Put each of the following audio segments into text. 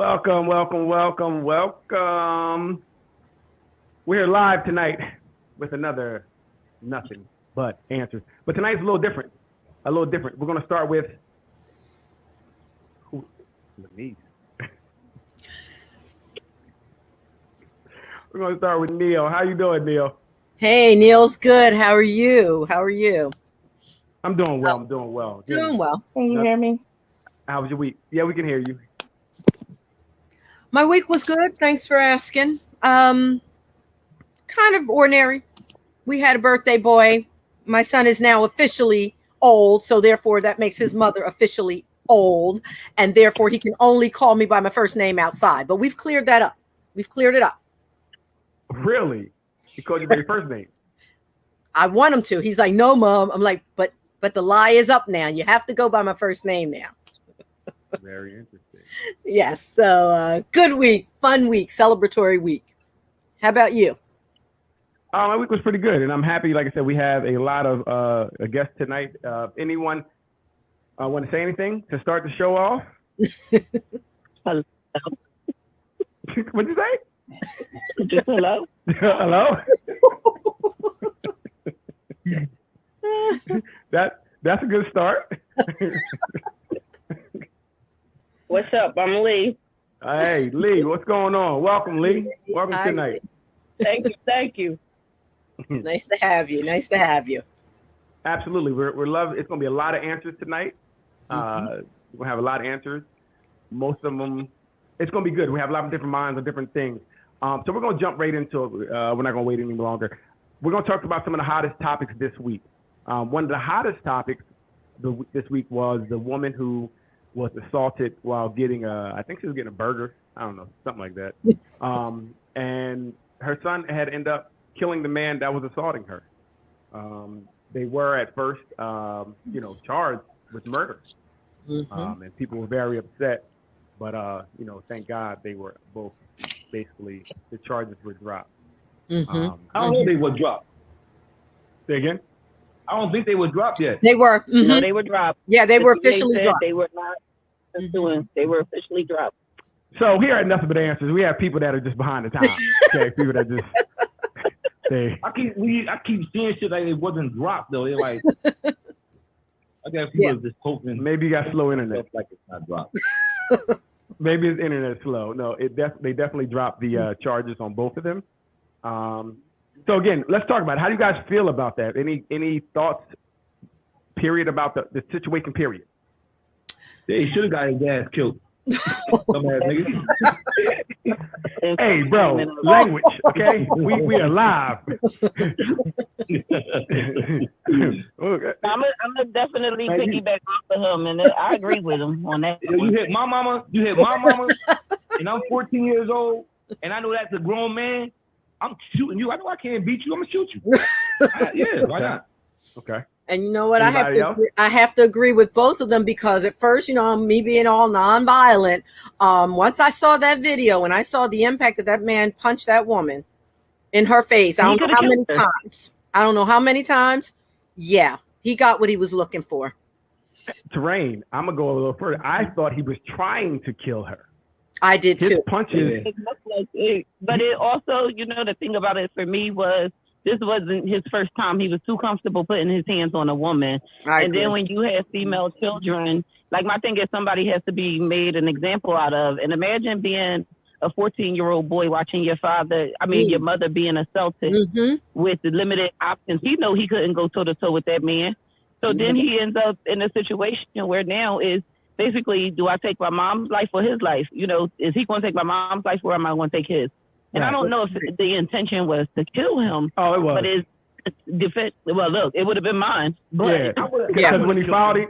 Welcome, welcome, welcome, welcome. We're here live tonight with another nothing but answers. But tonight's a little different. We're going to start with Louise. We're going to start with Neil. How you doing, Neil? Hey, Neil's good. How are you? I'm doing well. Doing well. Can you hear me? How was your week? Yeah, we can hear you. My week was good. Thanks for asking. Kind of ordinary. We had a birthday boy. My son is now officially old, so therefore that makes his mother officially old, and therefore he can only call me by my first name outside. But we've cleared that up. We've cleared it up. Really? He called you by your first name? I want him to. He's like, no, Mom. I'm like, but the lie is up now. You have to go by my first name now. Very interesting. Yes. So good week, fun week, celebratory week. How about you? My week was pretty good, and I'm happy. Like I said, we have a lot of guests tonight. Anyone want to say anything to start the show off? Hello. What'd you say? Just hello. Hello. That's a good start. What's up? I'm Lee. Hey, Lee, what's going on? Welcome, Lee. Welcome Hi, tonight. Thank you. Nice to have you. Absolutely, we're loving. It's gonna be a lot of answers tonight. We're gonna have a lot of answers. Most of them, it's gonna be good. We have a lot of different minds on different things. So we're gonna jump right into it. We're not gonna wait any longer. We're gonna talk about some of the hottest topics this week. One of the hottest topics this week was the woman who was assaulted while getting I think she was getting a burger. I don't know, something like that. And her son had ended up killing the man that was assaulting her. They were at first, charged with murder. And people were very upset. But, thank God they were both, basically, the charges were dropped. I don't think they were dropped. Say again? I don't think they were dropped yet. They were. No, they were dropped. Yeah, they were officially said dropped. They were not pursuing. They were officially dropped. So here at Nothing But Answers, we have people that are just behind the times. Okay, people that just I keep seeing shit like it wasn't dropped though. They're like, I guess people just hoping. Maybe you got slow internet. Like it's not dropped. Maybe his internet's slow. No, they definitely dropped the charges on both of them. So again, let's talk about it. How do you guys feel about that? Any thoughts? Period about the situation. Period. They should have got his ass killed. Dumbass nigga. Hey, bro, language. Okay, we are live. I'm gonna definitely piggyback off of him, and I agree with him on that. You hit my mama, and I'm 14 years old, and I know that's a grown man. I'm shooting you. I know I can't beat you. I'm gonna shoot you. Yeah, why not? Okay. And you know what? Anybody I have to agree with both of them because at first, me being all nonviolent, once I saw that video and I saw the impact that man punched that woman in her face, I don't know how many times. Yeah, he got what he was looking for. Terrain, I'm gonna go a little further. I thought he was trying to kill her. I did too. His punches. It looked like it, but it also, the thing about it for me was this wasn't his first time. He was too comfortable putting his hands on a woman. And then when you have female children, like my thing is somebody has to be made an example out of. And imagine being a 14-year-old boy watching your mother being assaulted with the limited options. He know he couldn't go toe to toe with that man. So then he ends up in a situation where now is basically, do I take my mom's life or his life? Is he going to take my mom's life or am I going to take his? And I don't know if the intention was to kill him. Oh, it was. But it's defense. Well, look, it would have been mine. But because when he fouled him,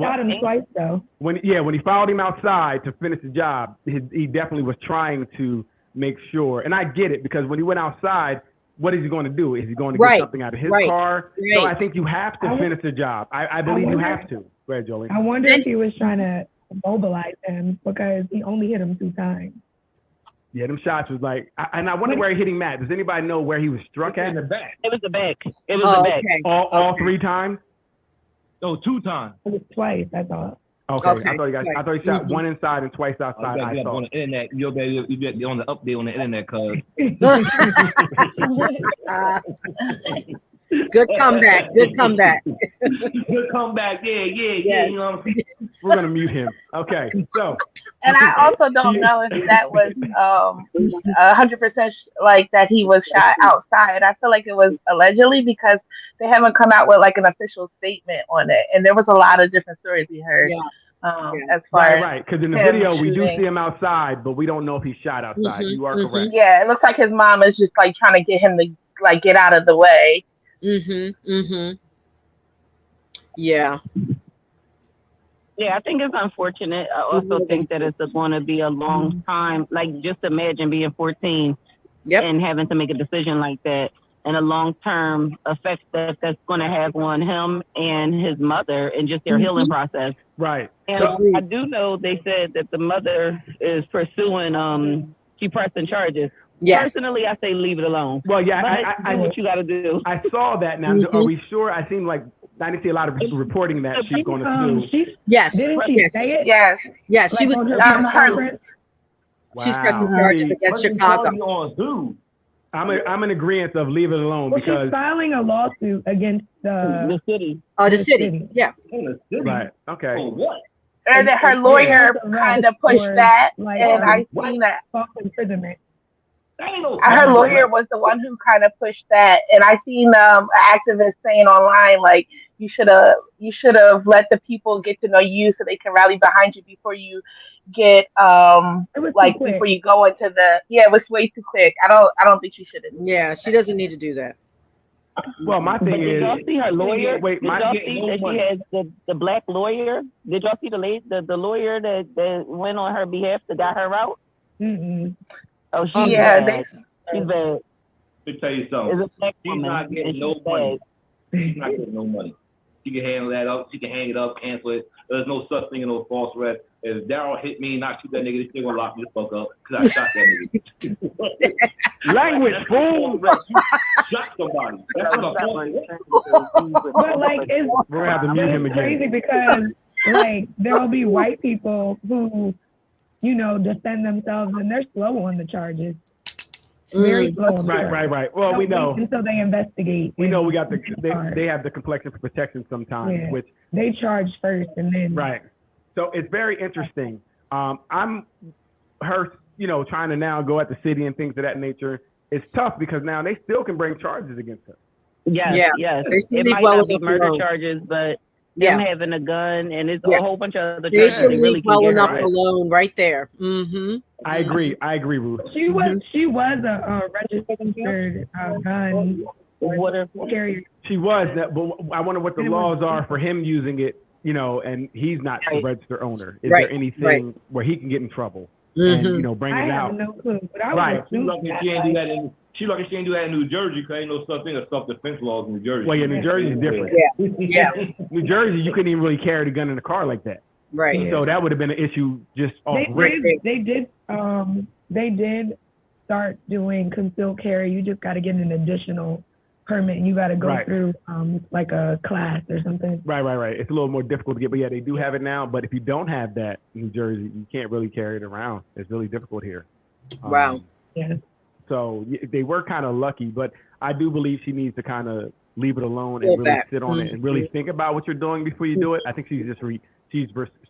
shot him twice though. When he fouled him outside to finish the job, he definitely was trying to make sure. And I get it because when he went outside, what is he going to do? Is he going to get something out of his car? Right. So I think you have to finish the job. I believe you have to. Go ahead, Jolie. I wonder if he was trying to mobilize him because he only hit him 2 times. Yeah, them shots was like, and I wonder where he hit him at. Does anybody know where he was struck at? In the back. It was the back. It was the back. All 3 times? No, 2 times. It was twice, that's all. Okay. Okay. I thought he shot one inside and twice outside. I saw on the internet. You better on the update on the internet, cuz. Good comeback. Good comeback. Good comeback. Yeah. Yes. You know what I'm saying? We're gonna mute him. Okay. So. And I also don't know if that was 100% like that he was shot outside. I feel like it was allegedly because they haven't come out with like an official statement on it. And there was a lot of different stories we heard as far as right. Because in the video we do see him outside, but we don't know if he shot outside. You are correct. Yeah, it looks like his mom is just like trying to get him to like get out of the way. Yeah. Yeah, I think it's unfortunate. I also think that it's going to be a long time. Like, just imagine being 14 and having to make a decision like that, and a long-term effect that's going to have on him and his mother and just their healing process. Right. And I do know they said that the mother is pursuing, she pressing charges. Yes. Personally, I say leave it alone. Well, yeah, but do what you got to do. I saw that. Now, are we sure? I seem like I didn't see a lot of people reporting that she's going to sue. Yes. Didn't she say it? Yes. Yes, she Like was. on her She's pressing charges against Chicago. On who? I'm in agreement of leave it alone Well, because she's filing a lawsuit against The city. Oh, the city. Yeah. right. Okay. For what? And then her lawyer kind of pushed that, like, and I seen that. false imprisonment. Her lawyer was the one who kind of pushed that, and I seen an activist saying online like you should have let the people get to know you so they can rally behind you before you get like before you go into the it was way too quick. I don't think she should have. Yeah, she doesn't need to do that. Well, my thing Did is, y'all see her lawyer? Wait, did y'all see that she has the black lawyer? Did y'all see the lawyer that went on her behalf that got her out? Mm-mm. Oh, she's bad. She's bad. Let me tell you something. It's a black She's woman, not getting and no she's money. bad. She's not getting no money. She can handle that up. She can hang it up, cancel it. There's no such thing as no false arrest. If Daryl hit me, not shoot that nigga, they still gonna lock me the fuck up because I shot that nigga. language, fool. Shot somebody. That's what I'm But like, it's We're gonna have to mute him again. crazy because like there will be white people who, defend themselves and they're slow on the charges. Very slow on the charges. Right. Well, we know. Until they investigate. We know we got they have the complexion for protection sometimes, Yeah. which They charge first and then. right. So it's very interesting. I'm her, trying to now go at the city and things of that nature. It's tough because now they still can bring charges against her. Yes. They should It leave might well not be enough murder alone. charges, but Yeah. them having a gun and it's Yeah. a whole bunch of other They charges. should They leave really can well get enough her. alone right there. Mm-hmm. I agree, Ruth. She was a registered gun carrier. She was that, but I wonder what the laws are for him using it, and he's not the registered owner. Is there anything where he can get in trouble and bring I it have out? no clue, but I Right. would She assume lucky she ain't do that in. She lucky she ain't do that in New Jersey because ain't no such thing as self-defense laws in New Jersey. Well, yeah, New Jersey is different. Yeah. New Jersey, you couldn't even really carry the gun in the car like that. Right. So that would have been an issue just off rip. They did start doing concealed carry. You just got to get an additional permit. You got to go through like a class or something. Right. It's a little more difficult to get, but yeah, they do have it now. But if you don't have that in New Jersey, you can't really carry it around. It's really difficult here. Wow. Yeah. So they were kind of lucky, but I do believe she needs to kind of leave it alone Go and really back. sit on it and really think about what you're doing before you do it. I think she's just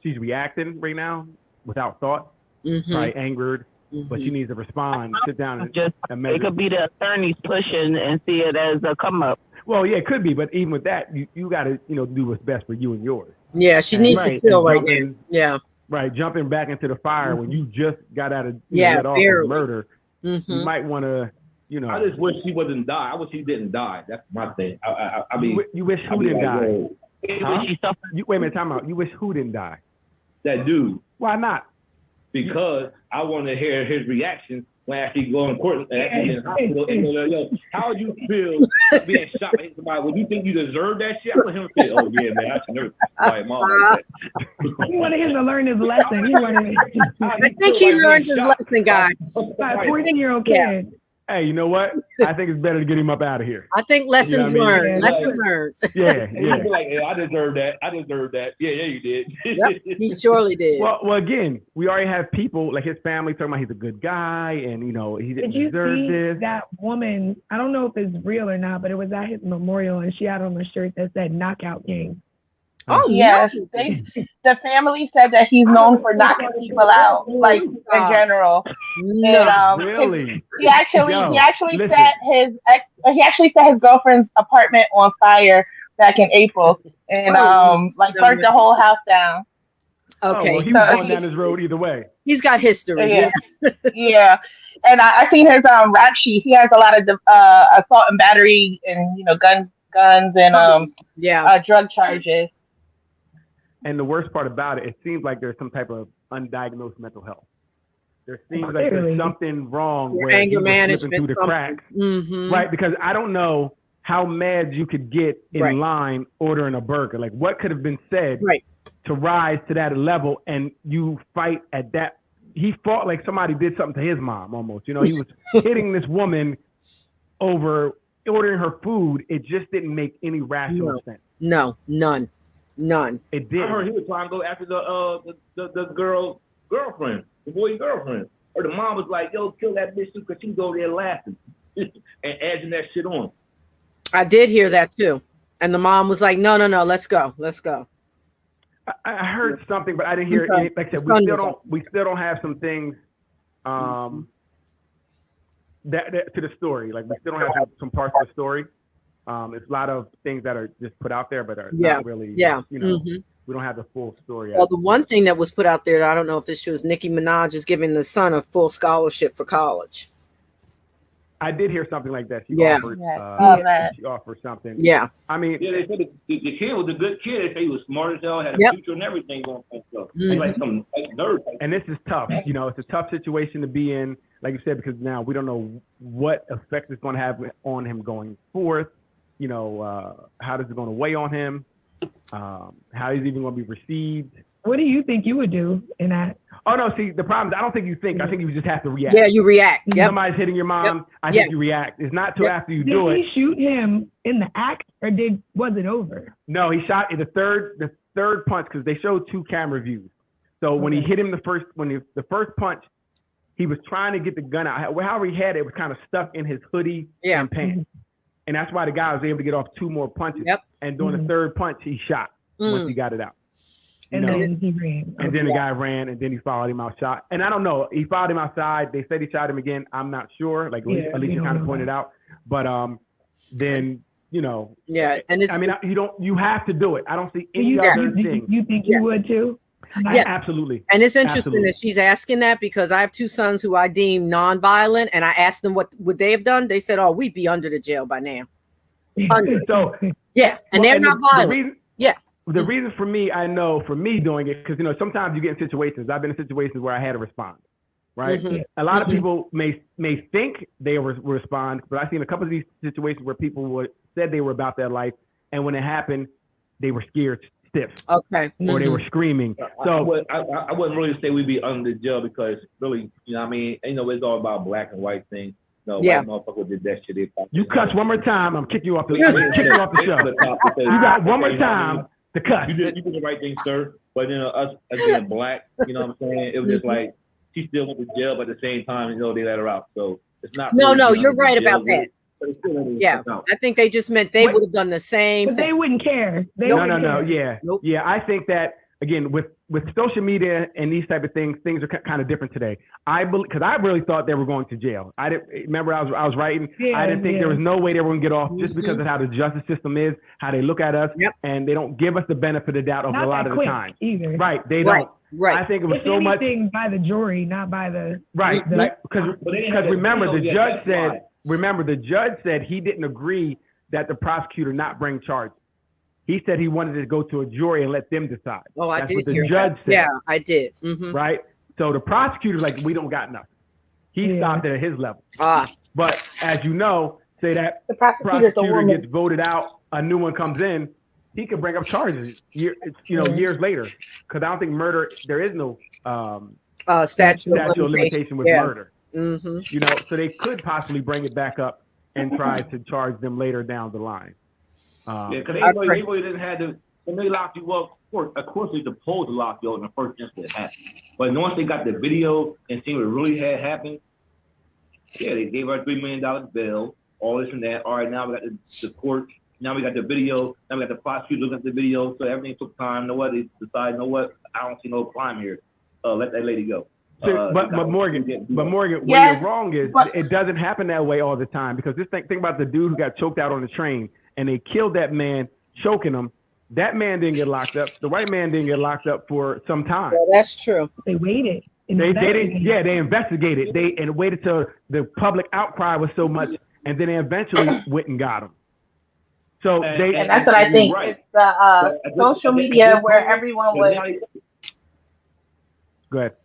she's reacting right now without thought, probably angered, but she needs to respond, sit down and measure. It could be the attorneys pushing and see it as a come up. Well, yeah, it could be, but even with that, you got to do what's best for you and yours. Yeah, she needs to chill right now. Yeah. Right, jumping back into the fire when you just got out of Yeah, off barely. of murder, you might want to, I just wish she wouldn't die. I wish she didn't die. That's my thing. I mean, you wish who didn't die? Huh? Wait a minute, time out. You wish who didn't die? That dude. Why not? Because I want to hear his reaction when actually going to court and actually in the hospital. And yo, how would you feel being shot by somebody? Would you think you deserve that shit? I want him to say, "Oh yeah, man, I should never." Like, mom, like that. He wanted him to learn his lesson. I think he learned his lesson, guy. By a 14-year-old kid. hey, you know what? I think it's better to get him up out of here. I think lessons You know what I mean? learned. Yeah. Lessons learned. Yeah, And yeah. he'd be like, yeah, I deserve that. I deserve that. Yeah, you did. Yep, he surely did. Well, again, we already have people like his family talking about he's a good guy and he didn't Did you deserve see this. that woman? I don't know if it's real or not, but it was at his memorial, and she had on a shirt that said "Knockout King." Oh, Yes, no. the family said that he's known for knocking people out, like in general. No. And Really? he actually listen. set his girlfriend's apartment on fire back in April, and burnt the whole house down. Okay. Oh, well, he was going down this road either way. He's got history. Yeah. Yeah. And I seen his rap sheet. He has a lot of assault and battery and guns and drug charges. And the worst part about it seems like there's some type of undiagnosed mental health. There seems like Clearly. there's something wrong Your where anger he was slipping management, through the cracks, Mm-hmm. right? Because I don't know how mad you could get in Right. line ordering a burger. Like what could have been said Right. to rise to that level, and you fight at that. He fought like somebody did something to his mom almost. He was hitting this woman over ordering her food. It just didn't make any rational sense. No, none. It did. I heard he was trying to go after the girlfriend, the boy's girlfriend. Or the mom was like, yo, kill that bitch too, because she was over there laughing and adding that shit on. I did hear that too. And the mom was like, no, let's go. I heard something, but I didn't hear Okay. it. Like I said, we still don't have some things that to the story. Like we still don't have some parts of the story. It's a lot of things that are just put out there, but are not really. Mhm. We don't have the full story. Well, the one thing that was put out there, I don't know if it's true, is Nicki Minaj is giving the son a full scholarship for college. I did hear something like that. She Yeah. offered. that. She offered something. Yeah. I mean, Yeah, they said the kid was a good kid. They say he was smart as hell, had a Yep. future and everything going on. So Mhm. like some nerd type. and this is tough. It's a tough situation to be in, like you said, because now we don't know what effect it's going to have on him going forth. How does it going to weigh on him? How he's even going to be received. What do you think you would do in that? Oh no! See, the problem is I don't think you think. I think you just have to react. Yeah, you react. Yep. Somebody's hitting your mom. I think you react. It's not till after you Did do he it. shoot him in the act, or was it over? No, he shot in the third punch because they showed 2 camera views. So when he hit him the first punch, he was trying to get the gun out. However he had it, it was kind of stuck in his hoodie and pants. And that's why the guy was able to get off 2 more punches. Yep. And during the third punch, he shot once he got it out. And then he ran. And then the guy ran, and then he followed him out, shot. And I don't know. He followed him outside. They said he shot him again. I'm not sure. Like at least he kind of pointed out. But then Yeah, and it's. I mean, you have to do it. I don't see any You other thing. you think you would too? Absolutely. And it's interesting Absolutely. that she's asking that because I have 2 sons who I deem nonviolent, and I asked them what would they have done. They said, "Oh, we'd be under the jail by now." So Yeah, and they're not violent. The reason for me, I know for me doing it, because sometimes you get in situations. I've been in situations where I had to respond. Right. Mhm. A lot of people may think they will respond, but I've seen a couple of these situations where people said they were about their life, and when it happened, they were scared stiff. Okay. Or they were screaming. So I wouldn't really say we'd be under the jail because really, it's all about black and white things. No, Yeah. white motherfucker did that shit. you cuss one more time, I'm kicking you off the show. You got one more time to cuss. You did the right thing, sir. But us being black, you know what I'm saying? It was just like she still went to jail, but at the same time, they let her out. So it's not. No, really, you're right about that. But it's still Yeah, I think they just meant they would have done the same But they thing. wouldn't care. No. Yeah. Nope. Yeah. I think that again with social media and these type of things are kind of different today. I believe because I really thought they were going to jail. I didn't remember I was writing. I didn't think there was no way they were going to get off just because of how the justice system is, how they look at us, and they don't give us the benefit of the doubt Not a lot that of the quick time. either. Right. They Right. don't. Right. I think it was If so much. anything, by the jury, not by the Right. Because But they didn't have remember the the deal judge yet, that's said. Remember the judge said he didn't agree that the prosecutor not bring charges. He said he wanted to go to a jury and let them decide. Oh, I That's did what the hear judge that. said. Yeah, I did. Mm-hmm. Right. So the prosecutor's like, we don't got nothing. He stopped it at his level. But as you know, say that The prosecutor's a prosecutor woman. gets voted out, a new one comes in, he could bring up charges years later. Because I don't think murder, there is no Statute of limitation with Yeah. murder. Mm-hmm. You know, so they could possibly bring it back up and try to charge them later down the line. Yeah, because they really didn't have to. When they locked you up, of course they're supposed to lock you up in the first instance it happened. But once they got the video and seen what really had happened, yeah, they gave her $3 million bail, all this and that. All right, now we got the court. Now we got the video. Now we got the prosecutor looking at the video. So everything took time. You know what? They decided, you know what? I don't see no crime here. Let that lady go. But Morgan, where you're wrong is it doesn't happen that way all the time, because just think about the dude who got choked out on the train and they killed that man, choking him. That man didn't get locked up. The white man didn't get locked up for some time. Yeah, that's true. They waited. They didn't. Yeah, they investigated. They waited till the public outcry was so much, and then they eventually went and got him. So and that's what I think. Right. It's the social media where everyone was. Go ahead.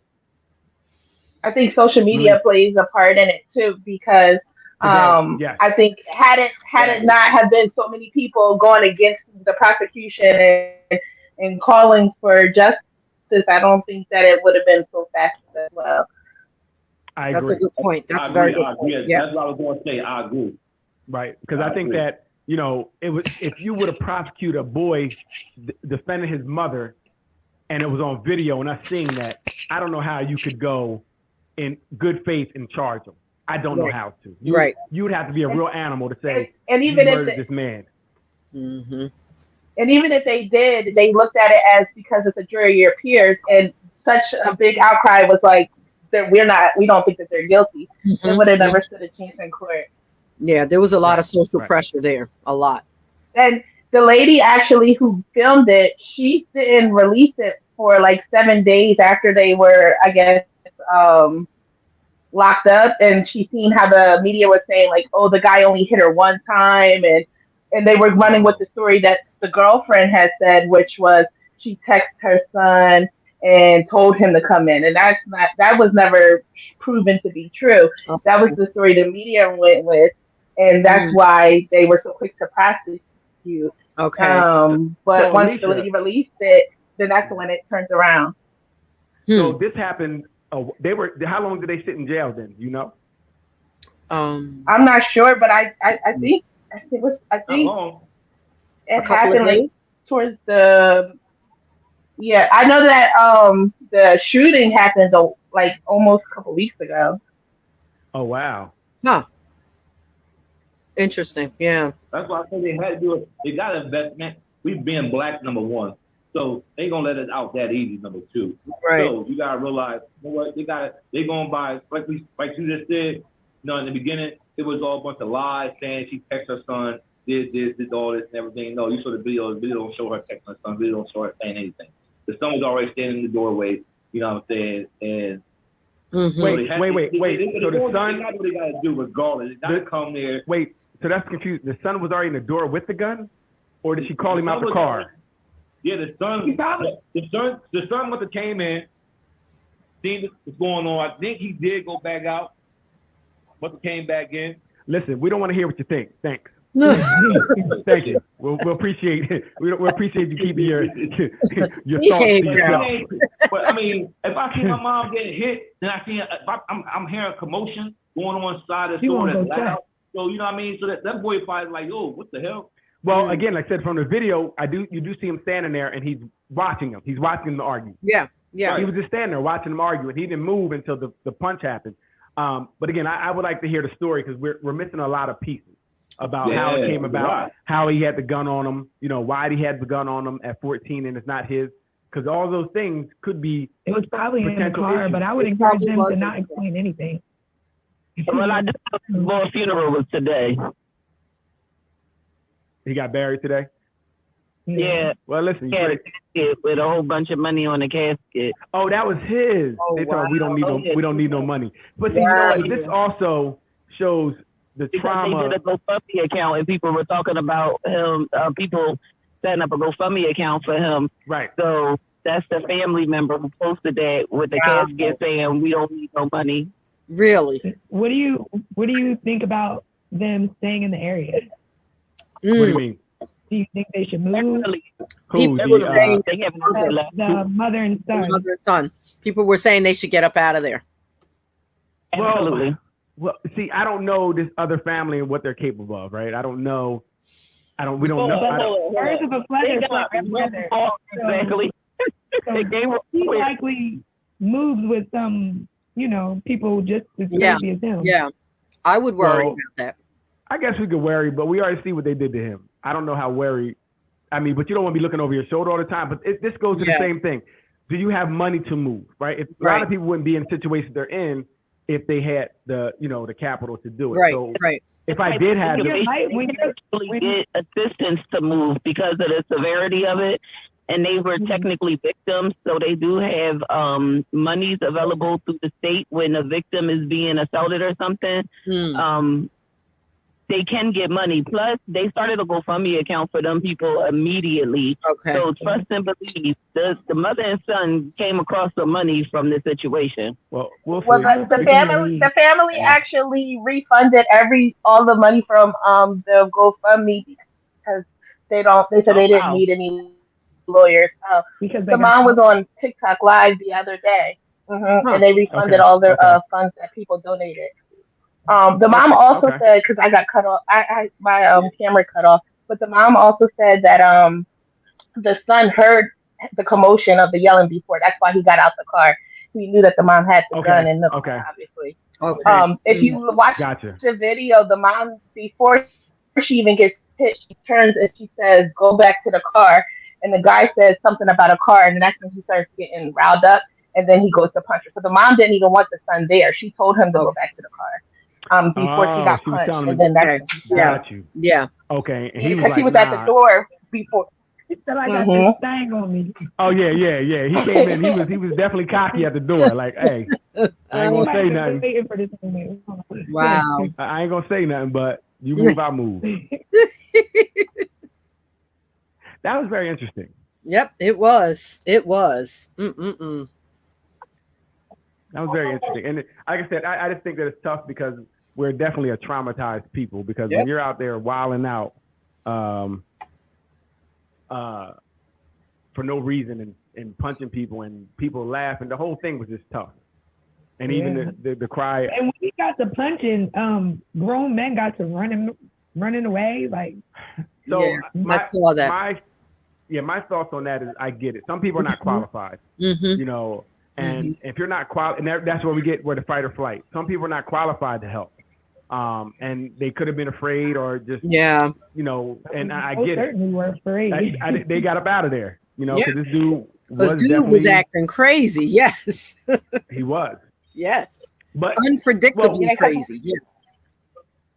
I think social media plays a part in it too, because I think had it not have been so many people going against the prosecution and calling for justice, I don't think that it would have been so fast as well. I agree. That's a good point. That's a very good point. Yeah. That's what I was going to say. I agree. Right, because I think that, you know, it was, if you would have prosecuted a boy defending his mother, and it was on video, and us seeing that, I don't know how you could go in good faith and charge him. I don't know how to. You would have to be a real animal to say, and even you murdered this man. Mm-hmm. And even if they did, they looked at it as because it's a jury of your peers, and such a big outcry was like that we don't think that they're guilty. Mm-hmm. They would have never stood a chance in court. Yeah, there was a lot of social pressure there, a lot. And the lady actually who filmed it, she didn't release it for like 7 days after they were, I guess, locked up, and she seen how the media was saying like, oh, the guy only hit her one time, and they were running with the story that the girlfriend had said, which was she texted her son and told him to come in, and that was never proven to be true. Okay. That was the story the media went with, and that's why they were so quick to prosecute. Okay. But so once the lady released it, then that's when it turns around. So this happened. How long did they sit in jail then? You know? I'm not sure, but I think it happened like towards the. Yeah, I know that the shooting happened like almost a couple weeks ago. Oh wow! Huh. Interesting. Yeah. That's why I said they had to do it. They got investment. We being black, number one. So they gonna let us out that easy, number two. Right. So you gotta realize, you know what, they gonna buy like you just said, you know, in the beginning, it was all a bunch of lies saying she texted her son, did all this and everything. No, you saw the video don't show her texting her son, video don't show her saying anything. The son was already standing in the doorway, you know what I'm saying? And wait. So the son, that's what they gotta do regardless. They gotta come there. Wait, so that's confused. The son was already in the door with the gun? Or did she call him out the car? Yeah, the son must have came in, seen what's going on. I think he did go back out, must have came back in. Listen, we don't want to hear what you think. Thanks. Thank you. We'll appreciate it. We'll appreciate you keeping your thoughts to yourself. But I mean, if I see my mom getting hit, then I see I'm hearing commotion going on inside the store that's loud. So you know what I mean. So that boy probably like, oh, what the hell? Well, again, like I said, from the video, you do see him standing there, and he's watching him. He's watching them argue. Yeah. He was just standing there watching them argue, and he didn't move until the punch happened. But again, I would like to hear the story because we're missing a lot of pieces about how it came about, how he had the gun on him, you know, why he had the gun on him at 14 and it's not his, because all those things could be. It was probably in the car, issues. But I would encourage them to not explain anything. Well, I just the funeral was today. He got buried today? Yeah. Well, listen. He had a casket with a whole bunch of money on the casket. Oh, that was his. They thought we don't need no money. But see, you know, this also shows the trauma. They did a GoFundMe account, and people were talking about him. People setting up a GoFundMe account for him. Right. So that's the family member who posted that with the casket saying, "We don't need no money." Really? What do you think about them staying in the area? What do you mean? Do you think they should move? People were saying the mother and son. People were saying they should get up out of there. Absolutely. Well, see, I don't know this other family and what they're capable of, right? I don't know. We don't know. Birds of a feather flock together. Exactly. He likely moves with some, people just as crazy as him. Yeah, I would worry about that. I guess we could worry, but we already see what they did to him. I don't know how worried. I mean, but you don't want to be looking over your shoulder all the time. But this goes to the same thing. Do you have money to move, right? If a lot of people wouldn't be in situations they're in if they had the capital to do it. Right, so right. If I did have when get assistance to move because of the severity of it, and they were technically victims, so they do have monies available through the state when a victim is being assaulted or something. They can get money. Plus, they started a GoFundMe account for them people immediately. Okay. So trust and believe. The mother and son came across some money from this situation. Well, we'll see. The family actually refunded all the money from the GoFundMe because they said they didn't need any lawyers. Because the mom was on TikTok Live the other day, and they refunded all their funds that people donated. The mom also said, because I got cut off, my camera cut off, but the mom also said that the son heard the commotion of the yelling before. That's why he got out the car. He knew that the mom had the gun in the car, obviously. If you watch the video, the mom, before she even gets hit, she turns and she says, "Go back to the car." And the guy says something about a car, and the next thing he starts getting riled up, and then he goes to punch her. So the mom didn't even want the son there. She told him to go back to the car. Before she got punched, and then that's got you. Yeah. Okay. And he was at the door before. He said, "I got this thing on me." Oh yeah. He came in. He was definitely cocky at the door. Like, hey, I ain't gonna say nothing. Waiting for this moment. Wow. I ain't gonna say nothing, but you move, I move. That was very interesting. Yep, it was. That was very interesting. And like I said, I just think that it's tough because we're definitely a traumatized people because when you're out there wilding out for no reason and punching people and people laughing, the whole thing was just tough. And even the cry. And when he got to punching, grown men got to running away. Like, so I saw that. My thoughts on that is I get it. Some people are not qualified, and if you're not qualified, and that's where we get where the fight or flight. Some people are not qualified to help. And they could have been afraid or just, and I get it. Were afraid. They got up out of there, because this dude was acting crazy. Yes. He was. Yes. But unpredictably crazy. Yeah.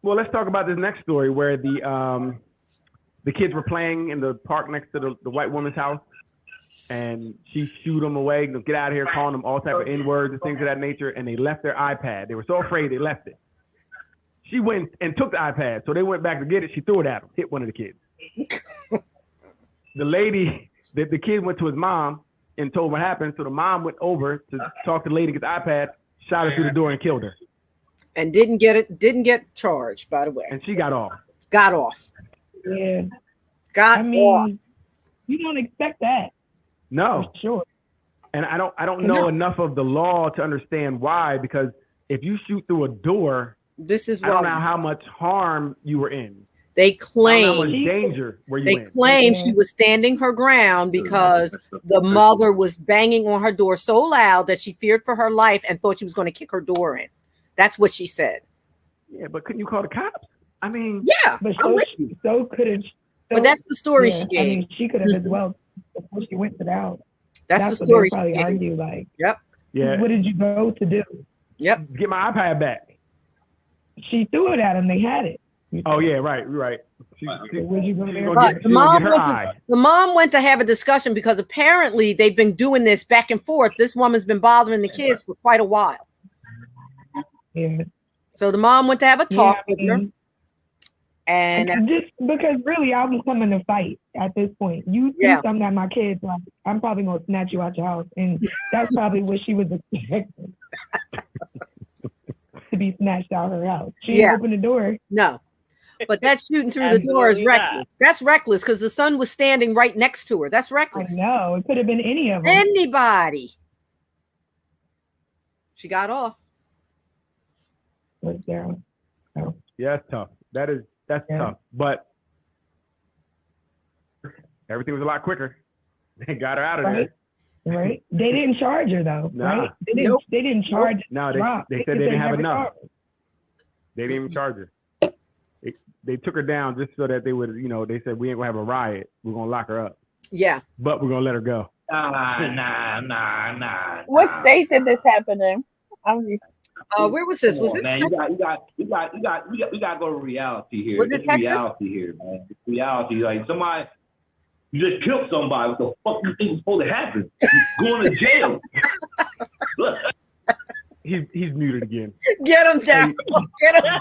Well, let's talk about this next story where the kids were playing in the park next to the white woman's house, and she shooed them away, get out of here, calling them all type of N-words and things of that nature, and they left their iPad. They were so afraid they left it. She went and took the iPad, so they went back to get it. She threw it at him, hit one of the kids. The kid went to his mom and told what happened, so the mom went over to talk to the lady, get the iPad, shot her through the door and killed her. And didn't get charged, by the way. And she got off. Yeah. Got off. You don't expect that. No. For sure. And I don't know enough of the law to understand why, because if you shoot through a door, this is I don't know how much harm you were in. They claim how much danger were you in. They claim she was standing her ground because the mother was banging on her door so loud that she feared for her life and thought she was going to kick her door in. That's what she said. Yeah, but couldn't you call the cops? I mean, yeah, but but that's the story she gave. I mean, she could have as well before she went to the house. That's the story she gave. Argue like, yep. Yeah. What did you go to do? Yep. Get my iPad back. She threw it at him. They had it. Oh yeah, right. The mom went to have a discussion because apparently they've been doing this back and forth. This woman's been bothering the kids for quite a while. Yeah. So the mom went to have a talk with her. And just because really I was coming to fight at this point. You do something at my kids, like I'm probably gonna snatch you out your house. And that's probably what she was expecting. To be snatched out her house. She didn't open the door. No. But that shooting through the door is reckless. That's reckless because the son was standing right next to her. That's reckless. I know. It could have been any of them. Anybody. She got off. was down. So, Yeah, that's tough. That's tough. But everything was a lot quicker. They got her out of there. Right. They didn't charge her though, right? They didn't charge. No, they said they didn't have enough. They didn't even charge her. They took her down just so that they would, they said we ain't gonna have a riot. We're gonna lock her up. Yeah. But we're gonna let her go. Nah. What state did this happen in? Where was this? Was this? Man, we got to go to reality here. Was it Texas? Reality here, man. It's reality. Like somebody, you just killed somebody. What the fuck you think is supposed to happen? Going to jail. He's muted again. Get him down. Get him.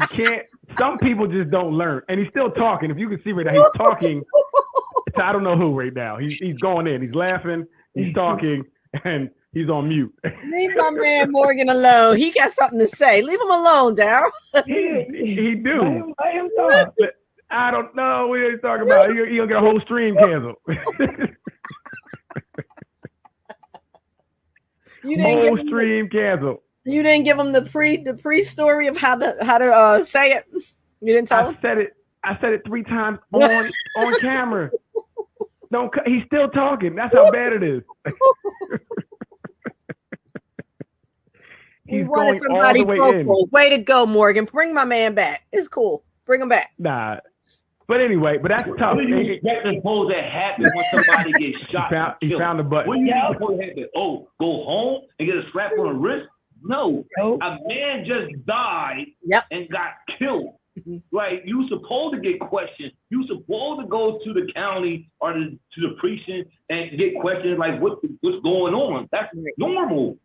You can't. Some people just don't learn, and he's still talking. If you can see right now, he's talking. To I don't know who right now. He's going in. He's laughing. He's talking, and he's on mute. Leave my man Morgan alone. He got something to say. Leave him alone, Daryl. He do. Let him talk. I don't know what he's talking about. He'll get a whole stream canceled. Whole stream canceled. You didn't give him the pre story of how to say it. You didn't tell him. I said it 3 times on camera. He's still talking. That's how bad it is. He's going all the way in. Way to go, Morgan. Bring my man back. It's cool. Bring him back. Nah. But anyway, that's tough. What do you expect supposed to happen when somebody gets shot? He found the button. What do you think supposed to happen? Oh, go home and get a slap on the wrist? No. A man just died and got killed. Right? You supposed to get questioned. You supposed to go to the county or to the precinct and get questioned like what's going on. That's normal.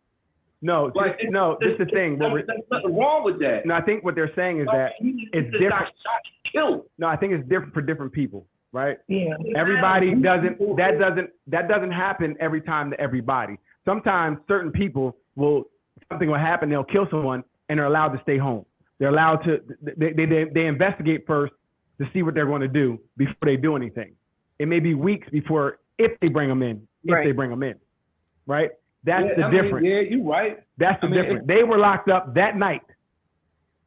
No, this is the thing. There's nothing wrong with that. No, I think what they're saying is that it's different. Killed. No, I think it's different for different people, right? Yeah. Everybody that doesn't happen every time to everybody. Sometimes certain people something will happen, they'll kill someone and they're allowed to stay home. They're allowed to they investigate first to see what they're going to do before they do anything. It may be weeks before if they bring them in, right? That's the difference. You're right. That's the difference. They were locked up that night.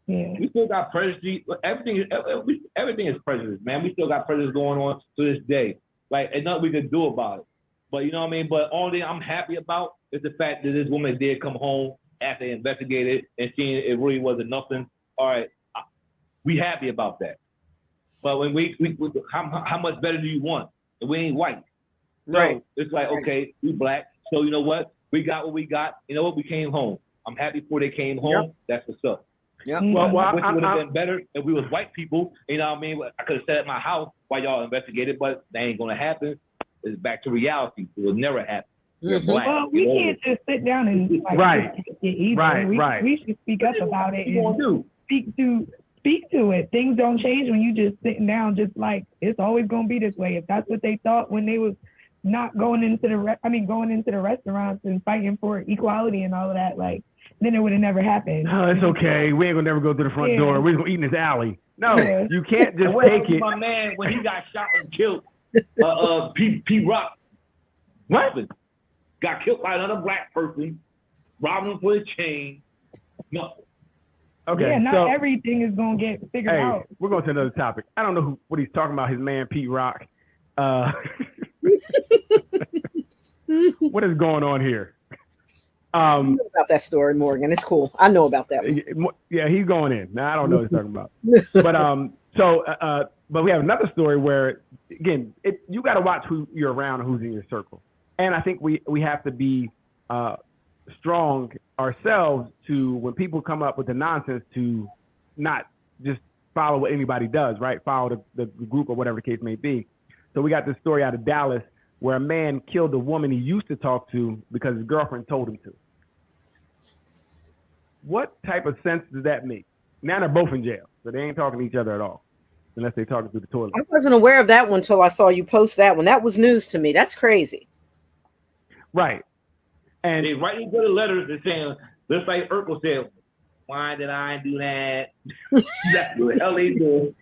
Yeah. We still got prejudice. Everything is prejudice, man. We still got prejudice going on to this day. Like, and nothing we can do about it. But you know what I mean? But only thing I'm happy about is the fact that this woman did come home after they investigated and seeing it really wasn't nothing. All right, we happy about that. But when we how much better do you want? And we ain't white. Right. So it's like, okay, we black. So you know what? We got what we got. You know what? We came home. I'm happy before they came home. Yep. That's what's up. Yeah. Well, it would have been better if we was white people. You know what I mean? I could have sat at my house while y'all investigated, but that ain't gonna happen. It's back to reality. It will never happen. Mm-hmm. Well, we can't just sit down and Right. We should speak up about it and speak to it. Things don't change when you just sitting down. Just like it's always gonna be this way. If that's what they thought when they was not going into the restaurants and fighting for equality and all of that, like then it would have never happened. Oh, it's okay. We ain't gonna never go to the front door. We're gonna eat in this alley. No, you can't just take it. My man, when he got shot and killed, P. Rock, what? Got killed by another black person, robbing him for a chain. No. Okay. Yeah, not everything is gonna get figured out. We're going to another topic. I don't know what he's talking about. His man, Pete Rock. What is going on here? I know about that story, Morgan. It's cool. I know about that one. Yeah, he's going in. Now I don't know what he's talking about. But but we have another story where again, you got to watch who you're around and who's in your circle. And I think we have to be strong ourselves to when people come up with the nonsense to not just follow what anybody does, right? Follow the group or whatever the case may be. So we got this story out of Dallas where a man killed a woman he used to talk to because his girlfriend told him to. What type of sense does that make? Now they're both in jail, so they ain't talking to each other at all, unless they're talking through the toilet. I wasn't aware of that one until I saw you post that one. That was news to me. That's crazy. Right. And they writing good letters and saying, just like Urkel said, why did I do that? That's what the hell they do.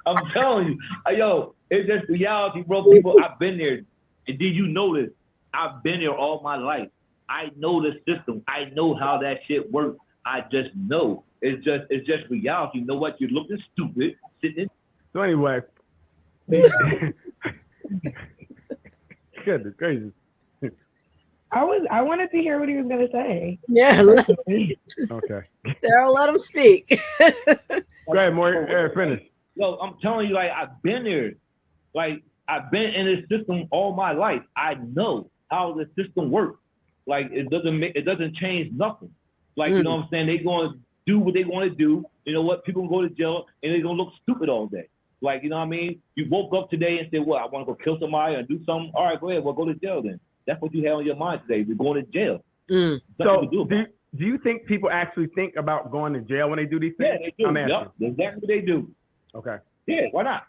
I'm telling you, yo, it's just reality, bro. People, I've been there. And did you notice? I've been there all my life. I know the system. I know how that shit works. I just know. It's just reality. You know what? You're looking stupid sitting. So anyway, goodness gracious. I wanted to hear what he was gonna say. Yeah. Okay. Daryl, let him speak. Go ahead, Maury. Finish. Yo, I'm telling you, like, I've been there. Like, I've been in this system all my life. I know how the system works. Like, it doesn't change nothing. Like, you know what I'm saying? They're going to do what they want to do. You know what? People go to jail and they're going to look stupid all day. Like, you know what I mean? You woke up today and said, I want to go kill somebody and do something. All right, go ahead. Well, go to jail then. That's what you have on your mind today. You're going to jail. So do you think people actually think about going to jail when they do these things? Yeah, they do. I'm asking. Yep, exactly what they do. Okay. Yeah, why not?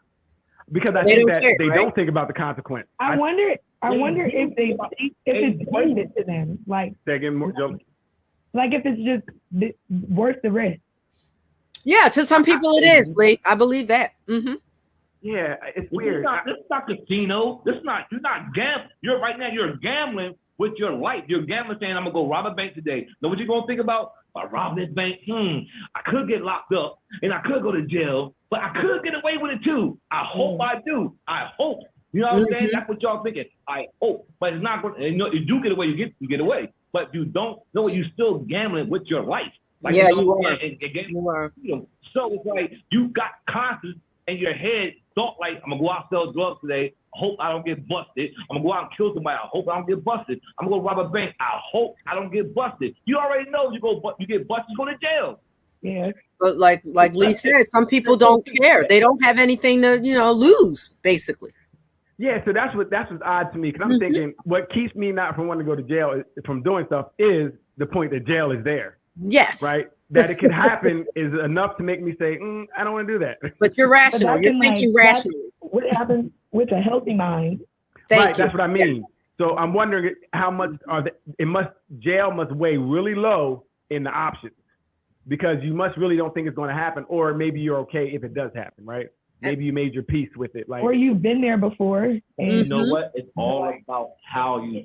Because I think that they don't think about the consequence. I wonder if it's worth it to them. Like, say again, more Joe. Like if it's just worth the risk. Yeah, to some people it is, Lee. I believe that. Mm-hmm. Yeah, it's weird. This is not casino. You're not gambling. You're gambling with your life. You're gambling saying, I'm gonna go rob a bank today. Know what you're gonna think about? If I rob this bank, I could get locked up and I could go to jail, but I could get away with it too. I hope I do. I hope. You know what I'm saying? That's what y'all thinking. I hope. But it's not going to, you do get away, you get away. But you don't know you're still gambling with your life. Like, yeah, you are. You are. So it's like you got conscience in your head, thought like, I'm gonna go out and sell drugs today. I hope I don't get busted. I'm gonna go out and kill somebody. I hope I don't get busted. I'm gonna go rob a bank. I hope I don't get busted. You already know you get busted, you go to jail. Yeah. But like Lee said, some people don't care. They don't have anything to, lose, basically. Yeah, so that's what's odd to me, because I'm thinking what keeps me not from wanting to go to jail from doing stuff is the point that jail is there. Yes. Right? That it can happen is enough to make me say, I don't want to do that. But you're rational. You're thinking rationally. What happens with a healthy mind? Right, that's what I mean. Yes. So I'm wondering how much jail must weigh really low in the options, because you must really don't think it's going to happen, or maybe you're okay if it does happen, right? Maybe you made your peace with it, or you've been there before. And you know what? It's all about how you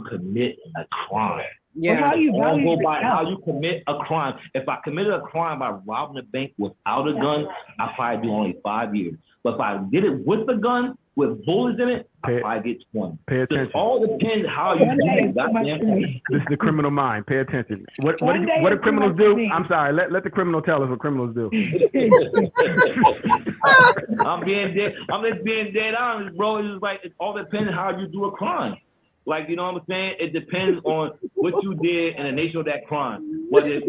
commit a crime. Yeah. How you commit a crime. If I committed a crime by robbing a bank without a gun, I probably do only 5 years. But if I did it with a gun, with bullets in it, I probably get 20. Pay attention. It all depends how you do it. This is the criminal mind. Pay attention. What do criminals do? I'm sorry. Let the criminal tell us what criminals do. I'm just being dead honest, bro. It's like it all depends how you do a crime. Like, you know what I'm saying? It depends on what you did and the nature of that crime. Whether it's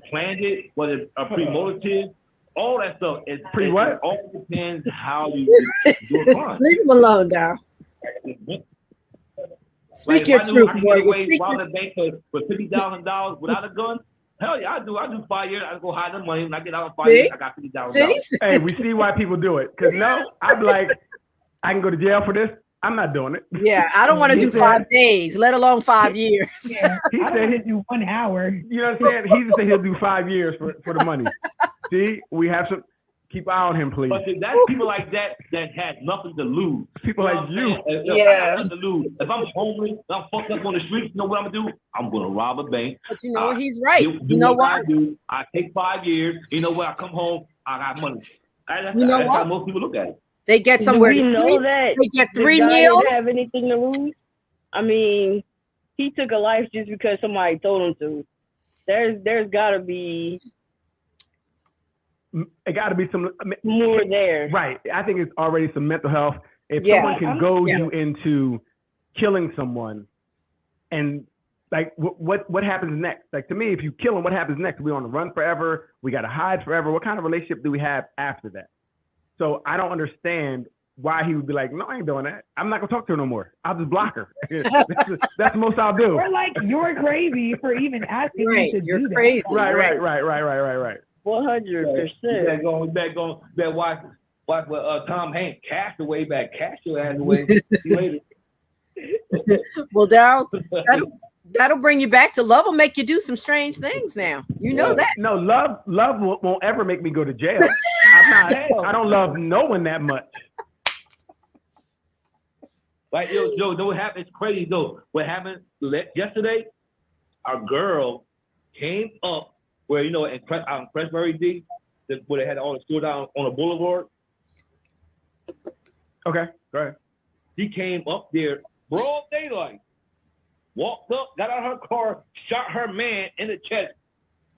planned it, whether it's a premeditated, all that stuff. It all depends how you do a crime. Leave him alone now. Speak your truth, boy. Rob the bank for $50,000 without a gun. Hell yeah, I do 5 years. I go hide the money. When I get out in 5 years, I got $50,000. Hey, we see why people do it. Because I'm like, I can go to jail for this. I'm not doing it. Yeah, I don't want to do 5 days, let alone 5 years. Yeah, he said he'd do 1 hour. You know what I'm saying? He just said he'll do 5 years for the money. See, we have to keep an eye on him, please. But that's people like that had nothing to lose. People like you. I got nothing to lose. If I'm homeless, I'm fucked up on the streets, you know what I'm gonna do? I'm gonna rob a bank. But he's right. You know what? I take 5 years. You know what? I come home, I got money. That's how most people look at it. They get somewhere to sleep. That they get 3 meals. meals. Have anything to lose? I mean, he took a life just because somebody told him to. There's got to be. It got to be some more there. Right. I think it's already some mental health. If someone can goad you into killing someone, and like what happens next? Like, to me, if you kill him, what happens next? We on the run forever? We got to hide forever? What kind of relationship do we have after that? So I don't understand why he would be like, no, I ain't doing that. I'm not gonna talk to her no more. I'll just block her. That's the most I'll do. Or like, you're crazy for even asking me to do crazy. that. Right. 100%. Back watch what Tom Hanks, Castaway back. Cast your ass away. See you later. Well, that'll bring you back to love. Will make you do some strange things now. You know that. No, love won't ever make me go to jail. I don't love no one that much. Like, yo, what happened? It's crazy, though. What happened yesterday? Our girl came up where, you know, out in Pressbury D, where they had all the stores down on the boulevard. Okay, go ahead. She came up there, broad daylight, walked up, got out of her car, shot her man in the chest,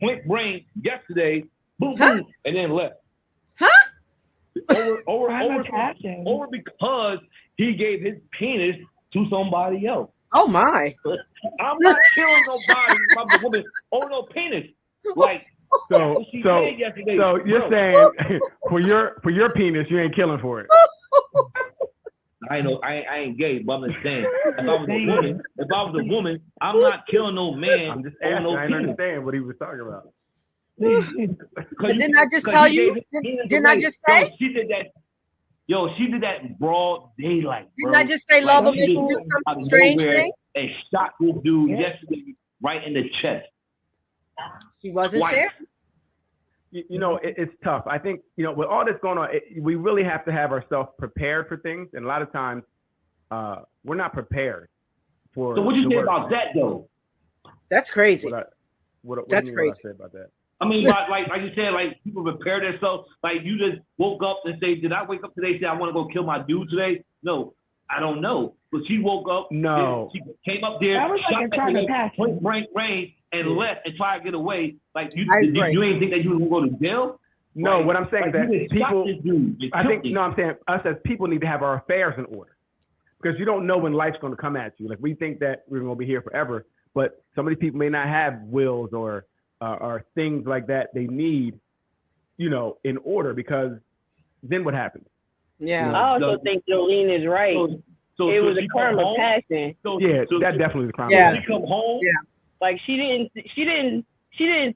point blank yesterday, boom, boom, and then left. Huh? Over because he gave his penis to somebody else. Oh my! I'm not killing nobody about the woman over no penis. Like so you're saying for your penis, you ain't killing for it. I ain't gay, but I'm just saying. If I was a woman, I'm not killing no man. I'm just asking. I didn't understand what he was talking about. But didn't I just tell you? Didn't I just say? Yo, she did that. Yo, she did that in broad daylight. Didn't I just say love will make you do something strange thing? And shot this dude yesterday right in the chest. She wasn't there. You know, it's tough. I think, you know, with all this going on, we really have to have ourselves prepared for things. And a lot of times, we're not prepared for. So what you say about that, though? That's crazy. What That's do you mean crazy. What I say about that? I mean, like you said, like people prepare themselves. Like you just woke up and say, "Did I wake up today? Say I want to go kill my dude today?" No, I don't know. But she woke up. No, she came up there, that was like a crime of passion. Point blank range, and left and tried to get away. Like you ain't think that you were going to go to jail? No, like, what I'm saying is that people. I think him. no, I'm saying us as people need to have our affairs in order, because you don't know when life's going to come at you. Like we think that we're going to be here forever, but some of these people may not have wills or things like that they need, you know, in order, because then what happens? Yeah. You know, I also think Jolene is right. So it was a crime of home? passion. That definitely is a crime. Yeah. She come home. Yeah. Like she didn't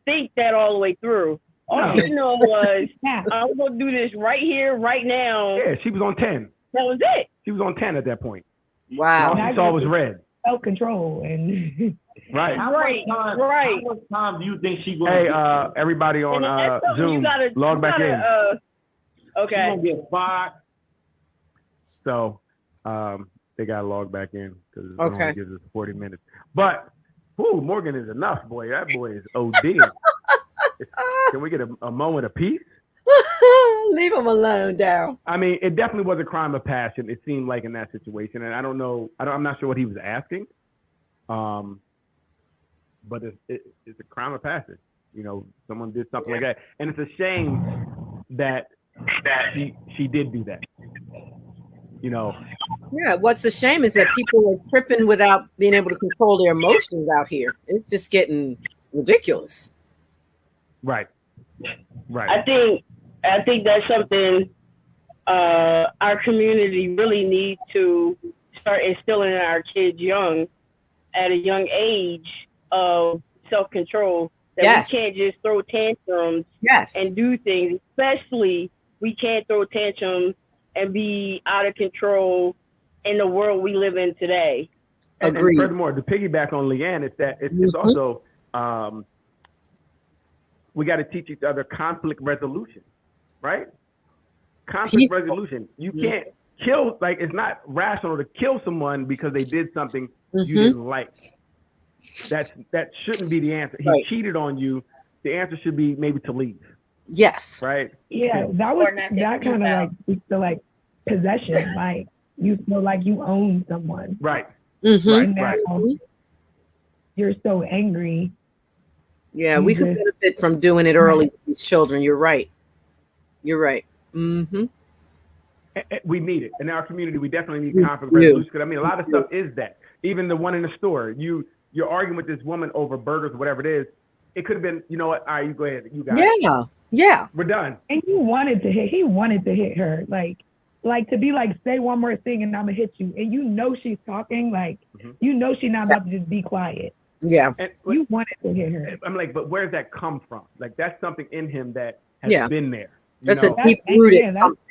think that all the way through. All No. she knew was Yeah. I'm gonna do this right here, right now. Yeah, she was on 10. That was it. She was on 10 at that point. Wow. All she saw was red. Self-control and Right. How much time do you think she going Hey, to get? everybody on Zoom, log back in. Okay. She gonna get fired. So they got to log back in because it Okay. only gives us 40 minutes. But, Morgan is enough, boy. That boy is OD. Can we get a moment of peace? Leave him alone, Daryl. I mean, it definitely was a crime of passion. It seemed like in that situation, and I don't know. I'm not sure what he was asking. But it's a crime of passion. You know, someone did something like that, and it's a shame that she did do that. You know. Yeah. What's a shame is that people are tripping without being able to control their emotions out here. It's just getting ridiculous. Right. Right. I think that's something our community really needs to start instilling in our kids at a young age of self-control. That Yes. we can't just throw tantrums Yes. and do things. Especially we can't throw tantrums and be out of control in the world we live in today. And Agreed. furthermore, to piggyback on Leanne, it's also we got to teach each other conflict resolution, right? Conflict Peaceful. resolution. You can't kill, like, it's not rational to kill someone because they did something you Mhm. didn't like. That shouldn't be the answer. He Right. cheated on you. The answer should be maybe to leave, Yes. right? yeah, that kind of like speaks to like possession. Like you feel like you own someone. Right. Mm-hmm. Right. And now you're so angry. Yeah, we could benefit from doing it early with these children. You're right. You're right. Mm-hmm. We need it in our community. We definitely need We conflict do. resolution. Because I mean, a lot of stuff is that. Even the one in the store, you're arguing with this woman over burgers or whatever it is. It could have been, you know what? All right, you go ahead. You got it. Yeah. Yeah. We're done. And he wanted to hit her. Like to be like, say one more thing and I'm gonna hit you. And you know she's talking, like you know she's not about to just be quiet. Yeah. And You wanted to hit her. I'm like, but where's that come from? Like that's something in him that has been there. You That's know? a deep rooted that's- something.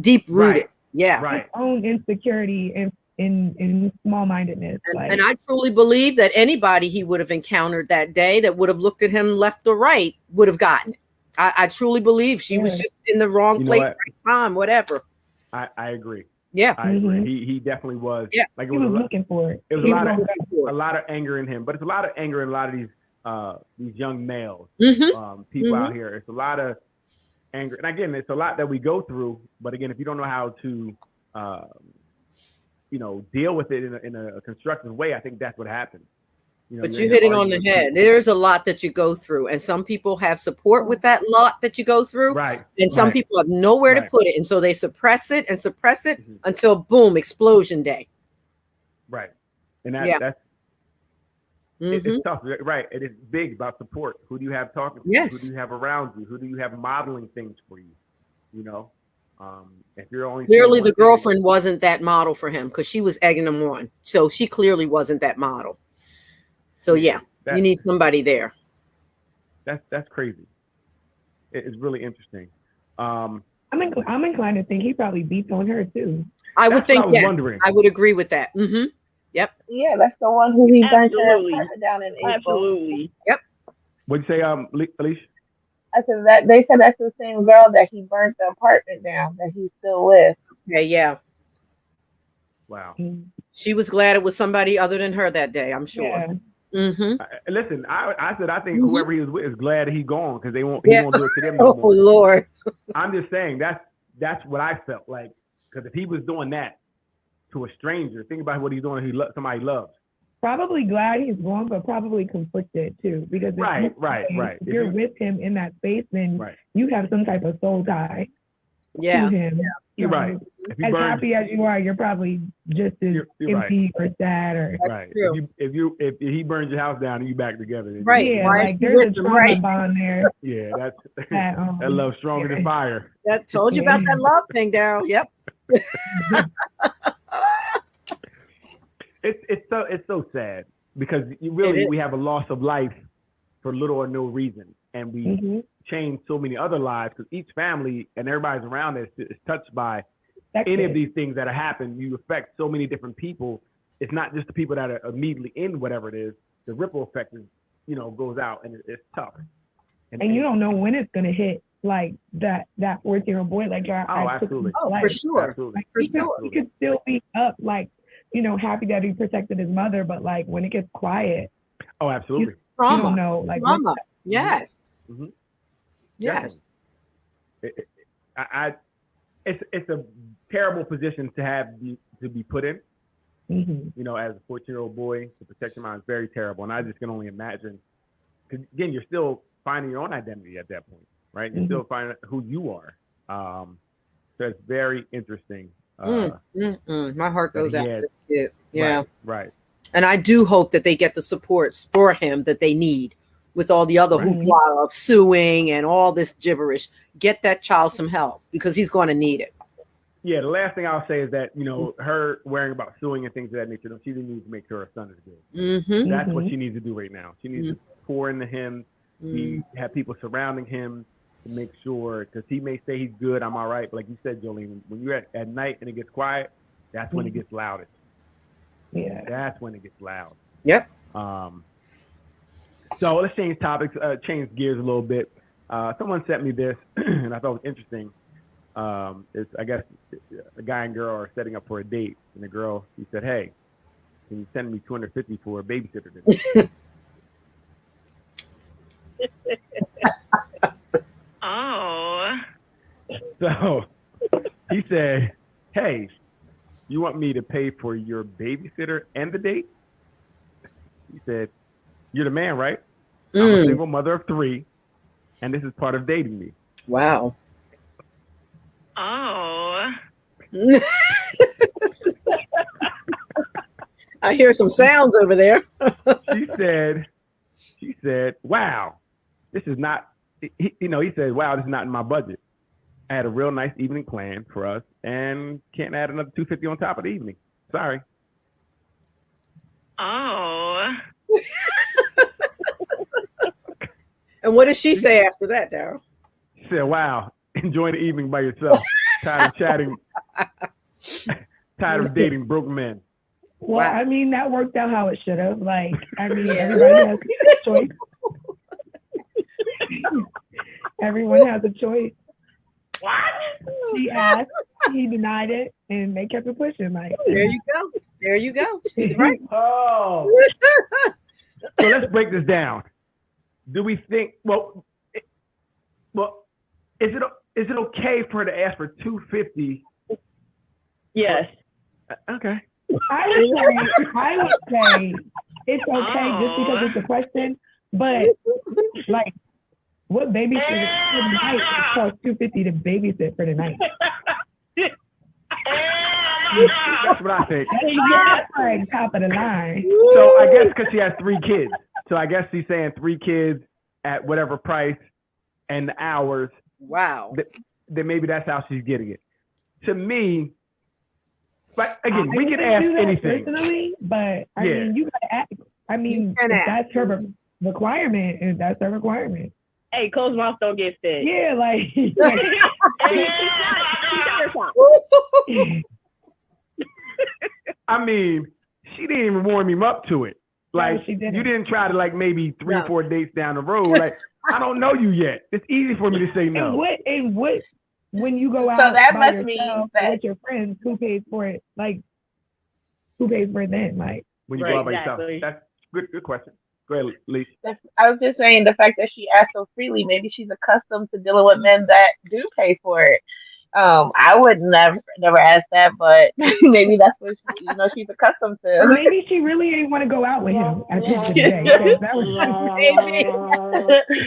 Deep rooted. Right. Yeah. Right. His own insecurity and in small mindedness. And I truly believe that anybody he would have encountered that day that would have looked at him left or right would have gotten it. I truly believe she was just in the wrong You know place, what? right time, whatever. I agree. Yeah. I agree. He definitely was. Yeah. Like He was looking for it. It was a lot of anger in him, but it's a lot of anger in a lot of these young males, people out here. It's a lot of anger, and again, it's a lot that we go through. But again, if you don't know how to, deal with it in a constructive way, I think that's what happens. But you hit it on the head. There's a lot that you go through, and some people have support with that lot that you go through, right? And some people have nowhere to put it, and so they suppress it until boom, explosion day. Right, and that's it's tough, right? It is big about support. Who do you have talking to you? Who do you have around you? Who do you have modeling things for you? If you're only clearly the girlfriend wasn't that model for him because she was egging him on, so she clearly wasn't that model. So you need somebody there. That's crazy. It's really interesting. I'm inclined to think he probably beats on her too. I would think yes. I would agree with that. Yep. Yeah, that's the one who he burnt her apartment down in April. Absolutely. Yep. What'd you say, Alicia? I said that they said that's the same girl that he burnt the apartment down that he's still with. Yeah. Wow. She was glad it was somebody other than her that day, I'm sure. Yeah. Listen, I said I think whoever he was with is glad he's gone because he won't do it to them no more. Oh Lord! I'm just saying that's what I felt like, because if he was doing that to a stranger, think about what he's doing. Somebody he loves. Probably glad he's gone, but probably conflicted too, because right. If you're with him in that space, then you have some type of soul tie to him. Yeah. You're right. As happy as you are, you're probably just as empty or sad or If he burns your house down and you back together, yeah, like there's a trauma bond there. Yeah, that love's stronger than fire. That told you about that love thing, Daryl. Yep. It's so sad because we have a loss of life for little or no reason, and we change so many other lives because each family and everybody's around is touched by any of these things that have happened. You affect so many different people. It's not just the people that are immediately in whatever it is. The ripple effect is, goes out, and it's tough. And you don't know when it's gonna hit like that 14-year-old boy. Like absolutely. For sure. Absolutely. Like, he could still be up, like, happy that he protected his mother, but like when it gets quiet. Oh, absolutely. Trauma. You don't know, like trauma. Yes. Mm-hmm. Yes. It's a terrible position to be put in. As a 14-year-old boy, to protect your mind is very terrible, and I just can only imagine. Because again, you're still finding your own identity at that point, right? You're still finding who you are. So it's very interesting. My heart goes out to this kid. Yeah. Right. And I do hope that they get the supports for him that they need with all the other hoopla of suing and all this gibberish. Get that child some help because he's going to need it. Yeah, the last thing I'll say is that, her worrying about suing and things of that nature, she needs to make sure her son is good. That's what she needs to do right now. She needs to pour into him. Have people surrounding him to make sure, because he may say he's good, I'm all right. But like you said, Jolene, when you're at night and it gets quiet, that's when it gets loudest. Yeah. That's when it gets loud. Yep. So let's change topics, change gears a little bit. Someone sent me this, and I thought it was interesting. It's, I guess, a guy and girl are setting up for a date, and the girl, she said, "Hey, can you send me $250 for a babysitter today?" Oh. So he said, "Hey, you want me to pay for your babysitter and the date?" He said, "You're the man, right? I'm a single mother of 3, and this is part of dating me." Wow. Oh. I hear some sounds over there. She said, "Wow, this is not," he said, "Wow, this is not in my budget. I had a real nice evening planned for us and can't add another $250 on top of the evening. Sorry." Oh. And what did she say after that, Daryl? She said, "Wow, enjoy the evening by yourself. Tired of chatting. Tired of dating broke men." Well, wow. I mean, that worked out how it should have. Like, I mean, everybody has a choice. Everyone has a choice. What? She asked. he denied it, and they kept it pushing. Like, There you go. There you go. She's right. Oh. So let's break this down. Do we think? Well, is it okay for her to ask for $250? Yes. Okay. I would say it's okay just because it's a question, but like, what babysitter for the night? It costs $250 to babysit for the night. That's what I think. That's like top of the line. So I guess because she has 3 kids. So I guess she's saying 3 kids at whatever price and the hours. Wow. Then maybe that's how she's getting it. To me, but again, we can ask anything. Personally, but I mean, you gotta ask. I mean, if that's her requirement, and that's her requirement. Hey, closed mouth don't get fed. Yeah, like. I mean, she didn't even warm him up to it. Like, No, she didn't. you didn't try to, like, maybe 3-4 dates down the road. Like, I don't know you yet. It's easy for me to say no. And what when you go out So that by must mean yourself that with your friends, who pays for it? Like, who pays for it then? Like, When you Right, go out by exactly. yourself. That's good question. Go ahead, Lee. I was just saying the fact that she asked so freely, maybe she's accustomed to dealing with men that do pay for it. I would never ask that, but maybe that's what she's accustomed to. maybe she really didn't want to go out with him at the end of the day. 'Cause that was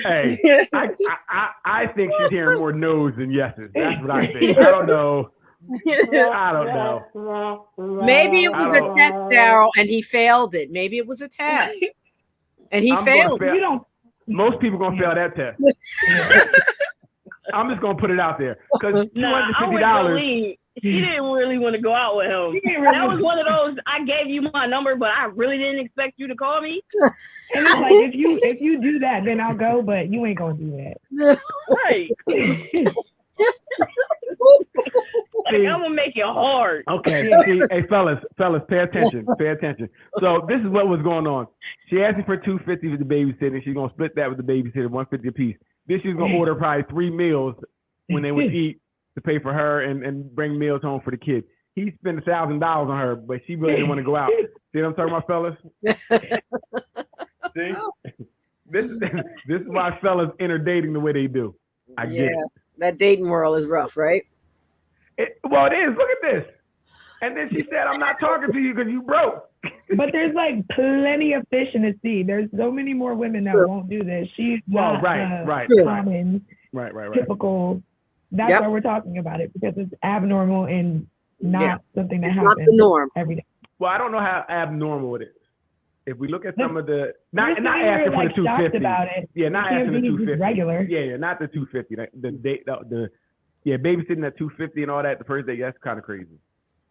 Hey, I think she's hearing more no's than yeses. That's what I think. I don't know. I don't know. Maybe it was a test, Daryl, and he failed it. Maybe it was a test, and he I'm failed. gonna fail. you don't. Most people gonna fail that test. I'm just gonna put it out there because Nah, I would $250. believe she didn't really want to go out with him. didn't really- That was one of those. I gave you my number, but I really didn't expect you to call me. And it's like if you do that, then I'll go, but you ain't gonna do that. Right. Like, I'm gonna make it hard. Okay, see, hey fellas, pay attention. So this is what was going on. She asked me for $250 for the babysitting. She's gonna split that with the babysitter, $150 a piece. Then she's gonna order probably 3 meals when they would eat to pay for her and bring meals home for the kids. He spent $1,000 on her, but she really didn't want to go out. See what I'm talking about, fellas? See, this is why fellas enter dating the way they do. I get it. That dating world is rough, right? Well, it is. Look at this. And then she said, "I'm not talking to you because you broke." But there's like plenty of fish in the sea. There's so many more women that won't do this. She's not right. common, typical. That's why we're talking about it, because it's abnormal and not something that happens not the norm every day. Well, I don't know how abnormal it is. If we look at some of the not We're asking for the like shocked $250. about it. Yeah, not It can't asking the be just $250. regular. Yeah, not the $250. The babysitting at $250 and all that the first day. That's kind of crazy.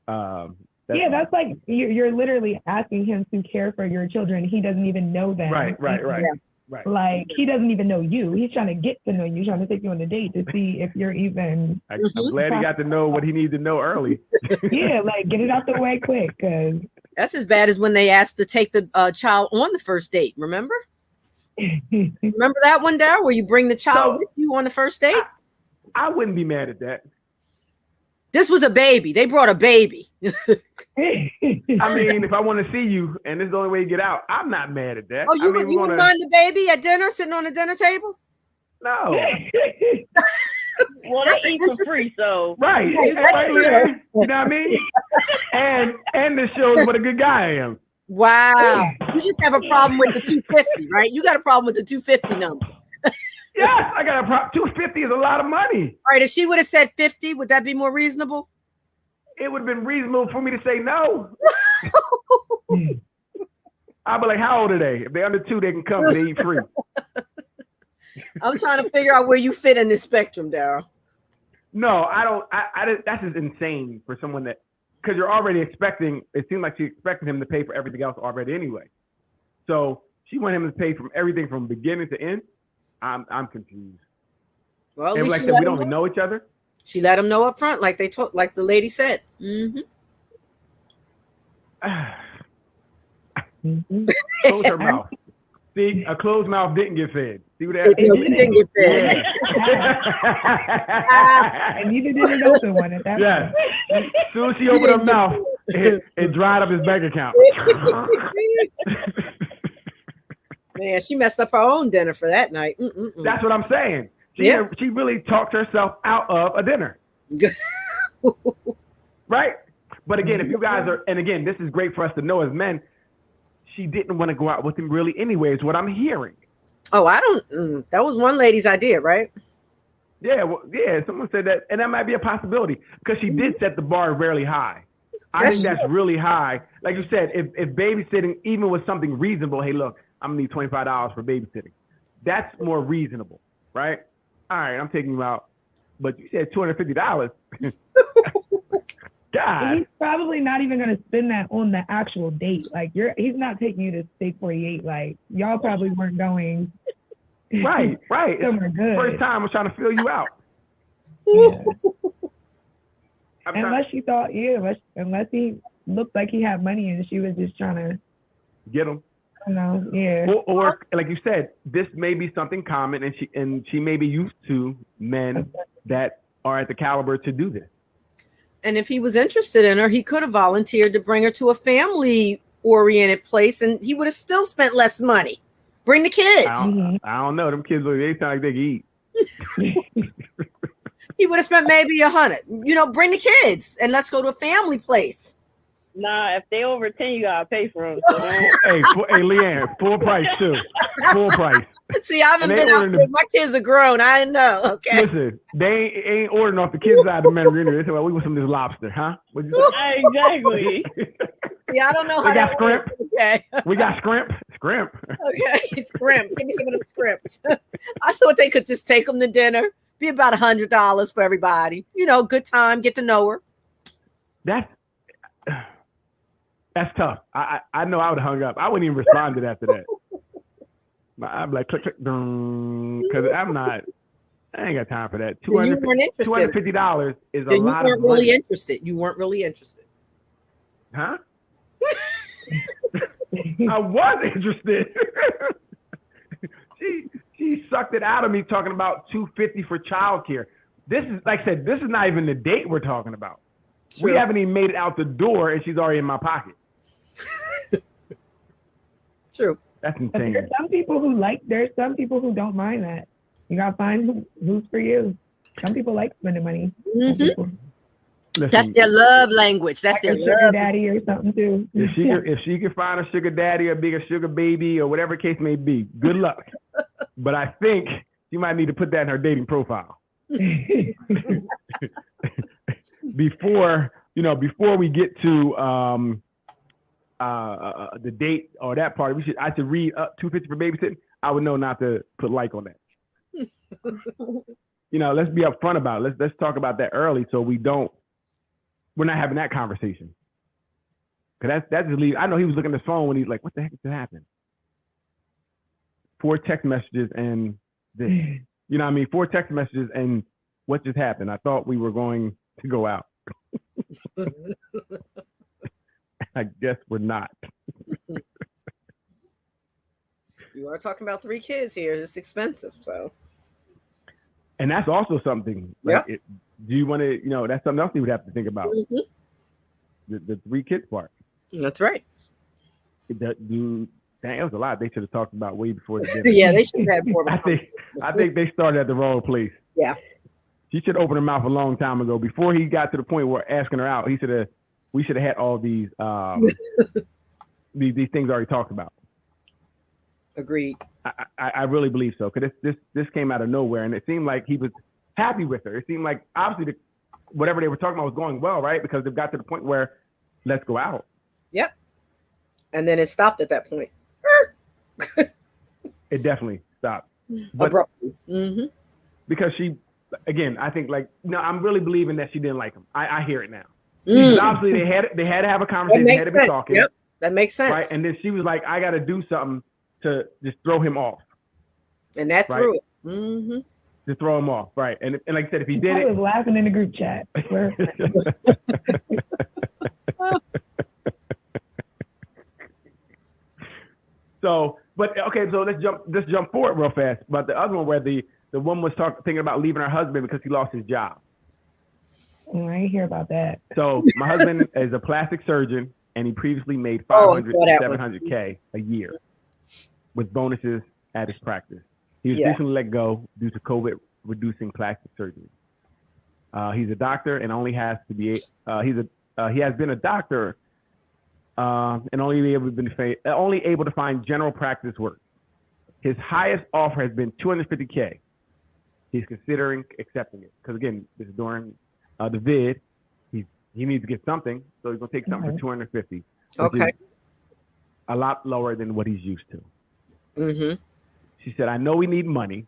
That's like you're literally asking him to care for your children. He doesn't even know them. Right. Like, he doesn't even know you. He's trying to get to know you, trying to take you on a date to see if you're even. I'm glad he got to know what he needed to know early. Yeah, like, get it out the way quick, because that's as bad as when they asked to take the child on the first date. Remember that one, Darryl, where you bring the child with you on the first date? I wouldn't be mad at that. This was a baby. They brought a baby. I mean, if I want to see you and this is the only way you get out, I'm not mad at that. Oh, you wouldn't mind the baby at dinner, sitting on the dinner table? No. Well, they eat for free, so right. You know what I mean? And this shows what a good guy I am. Wow. You just have a problem with the 250, right? You got a problem with the 250 number. Yes, I got a problem. 250 is a lot of money. All right, if she would have said 50, would that be more reasonable? It would have been reasonable for me to say no. I'll be like, how old are they? If they're under 2, they can come, they eat free. I'm trying to figure out where you fit in this spectrum, Darryl. No, I don't. That's just insane for someone that, because you're already expecting, it seemed like she expected him to pay for everything else already anyway. So she wanted him to pay from everything from beginning to end. I'm confused. Well, and like that, we don't even know each other. She let him know up front, like like the lady said. Close her mouth. See, a closed mouth didn't get fed. See what that? No, you didn't get fed. And neither did an open one at that Yeah. As soon as she opened her mouth, it dried up his bank account. Man, she messed up her own dinner for that night. That's what I'm saying. She really talked herself out of a dinner. Right? But again, if you guys are, and again, this is great for us to know as men, she didn't want to go out with him really anyway, is what I'm hearing. Oh, I don't, that was one lady's idea, right? Yeah, well, yeah, someone said that, and that might be a possibility because she did set the bar really high. I think that's really high. Like you said, if babysitting, even with something reasonable, hey, look, I'm gonna need $25 for babysitting. That's more reasonable, right? All right, I'm taking you out, but you said $250. God. He's probably not even gonna spend that on the actual date. Like he's not taking you to Steak 48. Like y'all probably weren't going. Right. Somewhere good. First time I'm trying to fill you out. Yeah. Unless she thought, unless he looked like he had money and she was just trying to get him. Yeah. Or like you said, this may be something common, and she may be used to men that are at the caliber to do this. And if he was interested in her, he could have volunteered to bring her to a family-oriented place, and he would have still spent less money. Bring the kids. I don't know. Them kids look, they sound like they can eat. He would have spent maybe $100. Bring the kids and let's go to a family place. Nah, if they over 10, you gotta pay for them. So hey, Leanne, full price too. Full price. See, I haven't been out there. My kids are grown. I didn't know. Okay. Listen, they ain't ordering off the kids side of the menu. They said, well, we want some of this lobster, huh? What'd you say? Exactly. Yeah, I don't know how we got scrimp. Okay. We got scrimp. Okay, scrimp. Give me some of them scrimps. I thought they could just take them to dinner. Be about $100 for everybody. Good time. Get to know her. That's tough. I know I would have hung up. I wouldn't even respond to that after that. I'm like, click, because I ain't got time for that. $250 is a lot of money. You weren't really interested. Huh? I was interested. She sucked it out of me talking about $250 for childcare. This is, like I said, this is not even the date we're talking about. True. We haven't even made it out the door, and she's already in my pocket. True. That's insane. There's some people who don't mind that. You gotta find who's for you. Some people like spending money. Mm-hmm. Listen, that's their love language. That's their sugar daddy or something too. If she can find a sugar daddy or be a sugar baby or whatever the case may be, good luck. But I think you might need to put that in her dating profile. Before we get to the date or that part, I should read up $250 for babysitting. I would know not to put like on that. Let's be upfront about it. Let's talk about that early so we're not having that conversation. Cause that's just leave. I know he was looking at his phone when he's like, what the heck just happened? 4 text messages and this. 4 text messages and what just happened? I thought we were going to go out. I guess we're not. You are talking about 3 kids here. It's expensive, so. And that's also something. Like, do you want to? That's something else you would have to think about. Mm-hmm. The 3 kids part. That's right. That was a lot. They should have talked about way before the dinner. Yeah, they should have more. I think they started at the wrong place. Yeah. She should open her mouth a long time ago. Before he got to the point where asking her out, we should have had all these these things already talked about. Agreed. I really believe so, because this came out of nowhere, and it seemed like he was happy with her. It seemed like obviously whatever they were talking about was going well, right? Because they've got to the point where let's go out. Yep. And then it stopped at that point. It definitely stopped. But, abruptly. Mm-hmm. Because she, again, I think I'm really believing that she didn't like him. I hear it now. Obviously they had to have a conversation. They had to be talking. Yep. That makes sense. Right. And then she was like, I got to do something to just throw him off. And that threw it. Mm-hmm. To throw him off. Right. And like I said, if he did it. I was laughing in the group chat. So, but okay, okay, so let's jump forward real fast. But the other one where the woman was thinking about leaving her husband because he lost his job. Oh, I ain't hear about that. So my husband is a plastic surgeon, and he previously made 500 to 700K a year with bonuses at his practice. He was recently let go due to COVID reducing plastic surgery. He's a doctor and only has to be he has been a doctor and only able to find general practice work. His highest offer has been 250K. He's considering accepting it because again, this is during the vid. He needs to get something, so he's gonna take something for 250. Okay. A lot lower than what he's used to. Mm-hmm. She said, "I know we need money,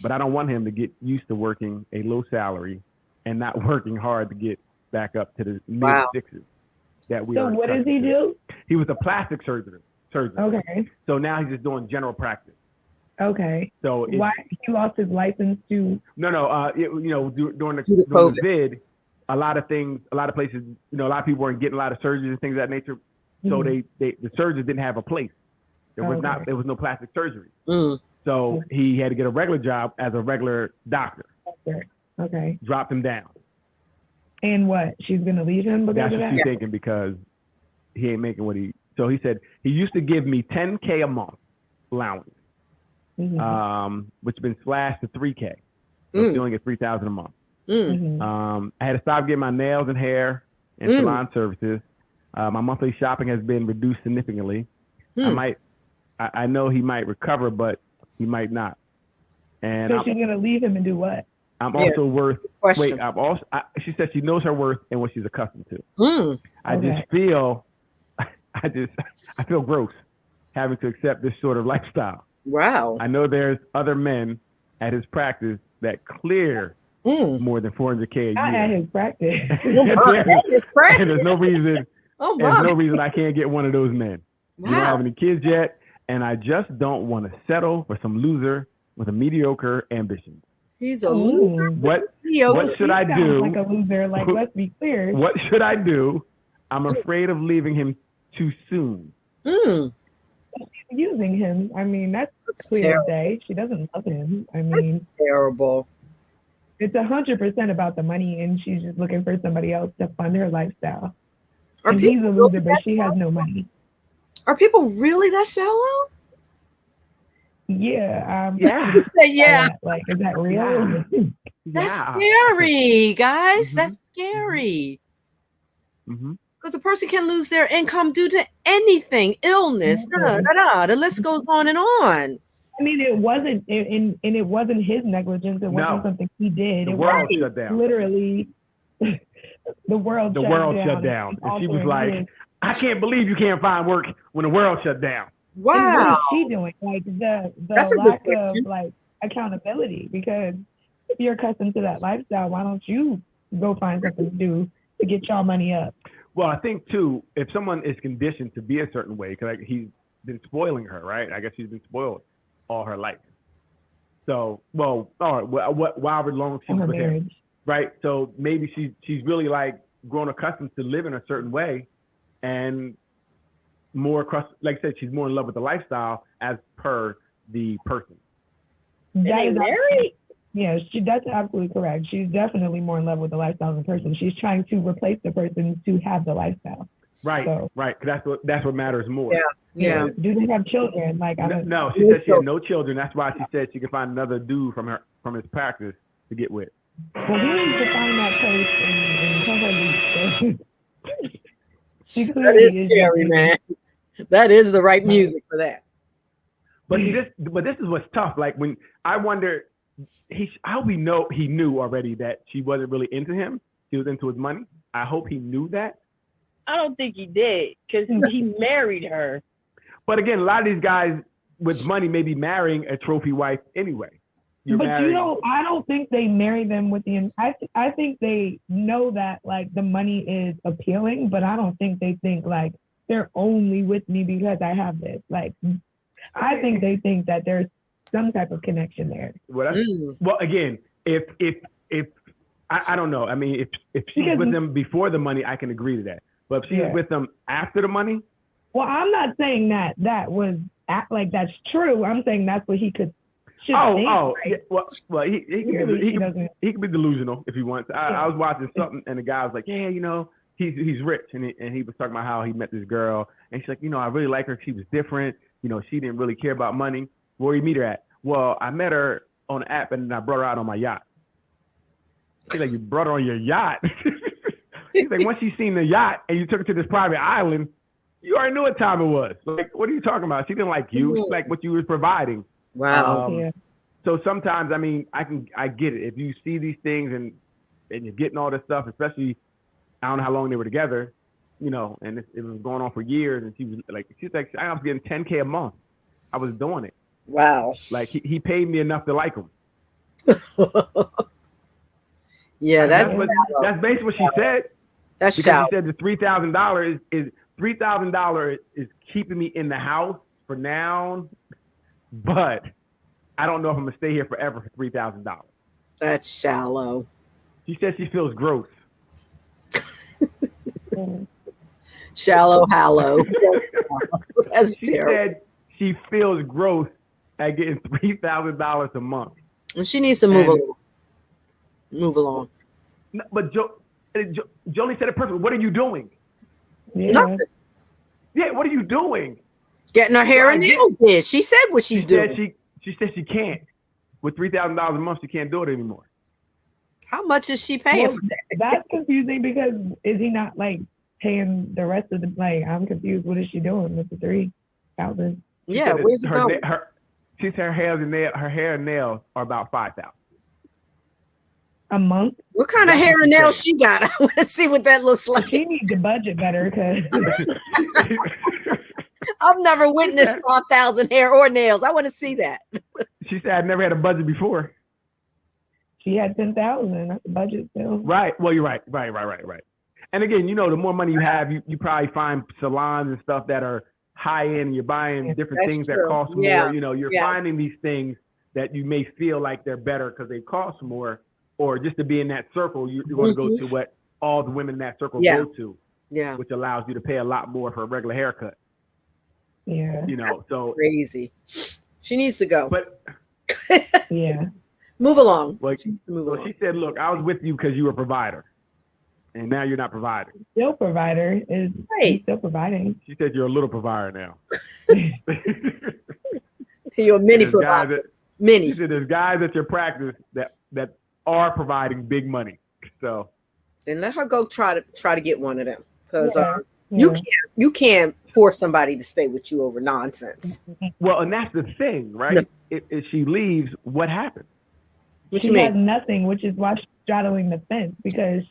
but I don't want him to get used to working a low salary and not working hard to get back up to the mid sixes that we are." So what does he do? He was a plastic surgeon. Okay. So now he's just doing general practice. Okay. So why he lost his license to? No. During the vid, a lot of places, a lot of people weren't getting a lot of surgeries and things of that nature. So the surgeons didn't have a place. There was no plastic surgery. So he had to get a regular job as a regular doctor. Okay. Dropped him down. And what? She's gonna leave him because of that? That's what she's thinking because he ain't making what he. So he said he used to give me 10K a month allowance, which has been slashed to 3K. So he only gets 3,000 a month. I had to stop getting my nails and hair and salon services. My monthly shopping has been reduced significantly. I know he might recover, but he might not. And so she's gonna leave him and do what? I'm also worth. Wait, she said she knows her worth and what she's accustomed to. I feel gross having to accept this sort of lifestyle. Wow. I know there's other men at his practice that clear more than 400K a year. Not at his practice. And there's no reason. There's no reason I can't get one of those men. Wow. We don't have any kids yet, and I just don't want to settle for some loser with a mediocre ambition. He's a loser. What should I do? Like a loser. Like, let's be clear. What should I do? I'm afraid of leaving him too soon. She's using him. I mean, that's clear as day. She doesn't love him. I mean, that's terrible. It's 100% about the money, and she's just looking for somebody else to fund her lifestyle. And he's a loser, but she has no money. Are people really that shallow? Yeah. Yeah. Like, is that real? That's scary, guys. That's scary. Because a person can lose their income due to anything, illness, the list goes on and on. I mean, it wasn't his negligence. It wasn't something he did. The world shut down. Literally, the world shut down. And she was like, I can't believe you can't find work when the world shut down. Wow. And what is she doing? Like the lack of like accountability, because if you're accustomed to that lifestyle, why don't you go find something to do to get y'all money up? Well, I think too, if someone is conditioned to be a certain way, because he's been spoiling her, right? I guess she's been spoiled all her life. So, however long she's with him, right? So maybe she's really like grown accustomed to living a certain way, and more like I said, she's more in love with the lifestyle as per the person. They married? Yeah, that's absolutely correct. She's definitely more in love with the lifestyle of the person. She's trying to replace the person to have the lifestyle. Right, so, right. That's what matters more. Yeah. Do they have children? Like, no, she said she had no children. That's why she said she could find another dude from his practice to get with. Well, we need to find that place and tell her that is scary, man. That is the right music for that. But this is what's tough. Like, when I wonder, I hope he knew already that she wasn't really into him. She was into his money. I hope he knew that. I don't think he did, because he married her. But again, a lot of these guys with money may be marrying a trophy wife anyway. I don't think they marry them with the. I think they know that like the money is appealing, but I don't think they think like they're only with me because I have this. Like, I think they think that there's some type of connection there. Well, again, if I don't know. I mean, if she's with them before the money, I can agree to that. But if she's with them after the money. Well, I'm not saying that was act like that's true. I'm saying that's what he should think. Yeah, Right? well, he can be delusional if he wants. I was watching something, and the guy was like, yeah, he's rich, and he was talking about how he met this girl, and she's like, I really like her. She was different. She didn't really care about money. Where you meet her at? Well, I met her on an app, and I brought her out on my yacht. He's like, you brought her on your yacht? He's like, once you seen the yacht and you took her to this private island, you already knew what time it was. Like, what are you talking about? She didn't like you. She liked what you was providing. Wow. So sometimes, I get it. If you see these things and you're getting all this stuff, especially, I don't know how long they were together, and it was going on for years. And she's like, I was getting $10K a month. I was doing it. Wow. Like he paid me enough to like him. Yeah, that's basically what she said. That's because shallow. she said the $3,000 is $3,000 is keeping me in the house for now, but I don't know if I'm gonna stay here forever for $3,000. That's shallow. She said she feels gross. Shallow, hollow. That's She terrible. said she feels gross at getting $3,000 a month. And she needs to move along. Move along. No, but Jolie said it perfectly. What are you doing? Yeah. Nothing. Yeah, what are you doing? Getting her hair and nails did. She said what she's doing. She said she can't. With $3,000 a month, she can't do it anymore. How much is she paying Well, for that? that's confusing because is he not like paying the rest of the I'm confused. What is she doing with the 3,000? Yeah, where's it going? She said her hair and nails are about $5,000 a month. What kind of hair and nails she got? I want to see what that looks like. She needs to budget better because I've never witnessed 5,000 hair or nails. I want to see that. She said I'd never had a budget before. she had 10,000. That's a budget still. Right. Well, you're right. Right. And again, the more money you have, you probably find salons and stuff that are high end. You're buying different That's things true. that cost Yeah. more. You're finding these things that you may feel like they're better because they cost more, or just to be in that circle, you're going to go to what all the women in that circle go to, which allows you to pay a lot more for a regular haircut. Yeah. So crazy. She needs to go. But yeah, move along. Like, she said, "Look, I was with you because you were a provider, and now you're not providing." Still provider is still providing. She said you're a little provider now. You're a mini provider. Mini. She said there's guys at your practice that are providing big money. So then let her go try to get one of them, because you can't force somebody to stay with you over nonsense. Well, and that's the thing, right? No. If she leaves, what happens? She has nothing, which is why she's straddling the fence, because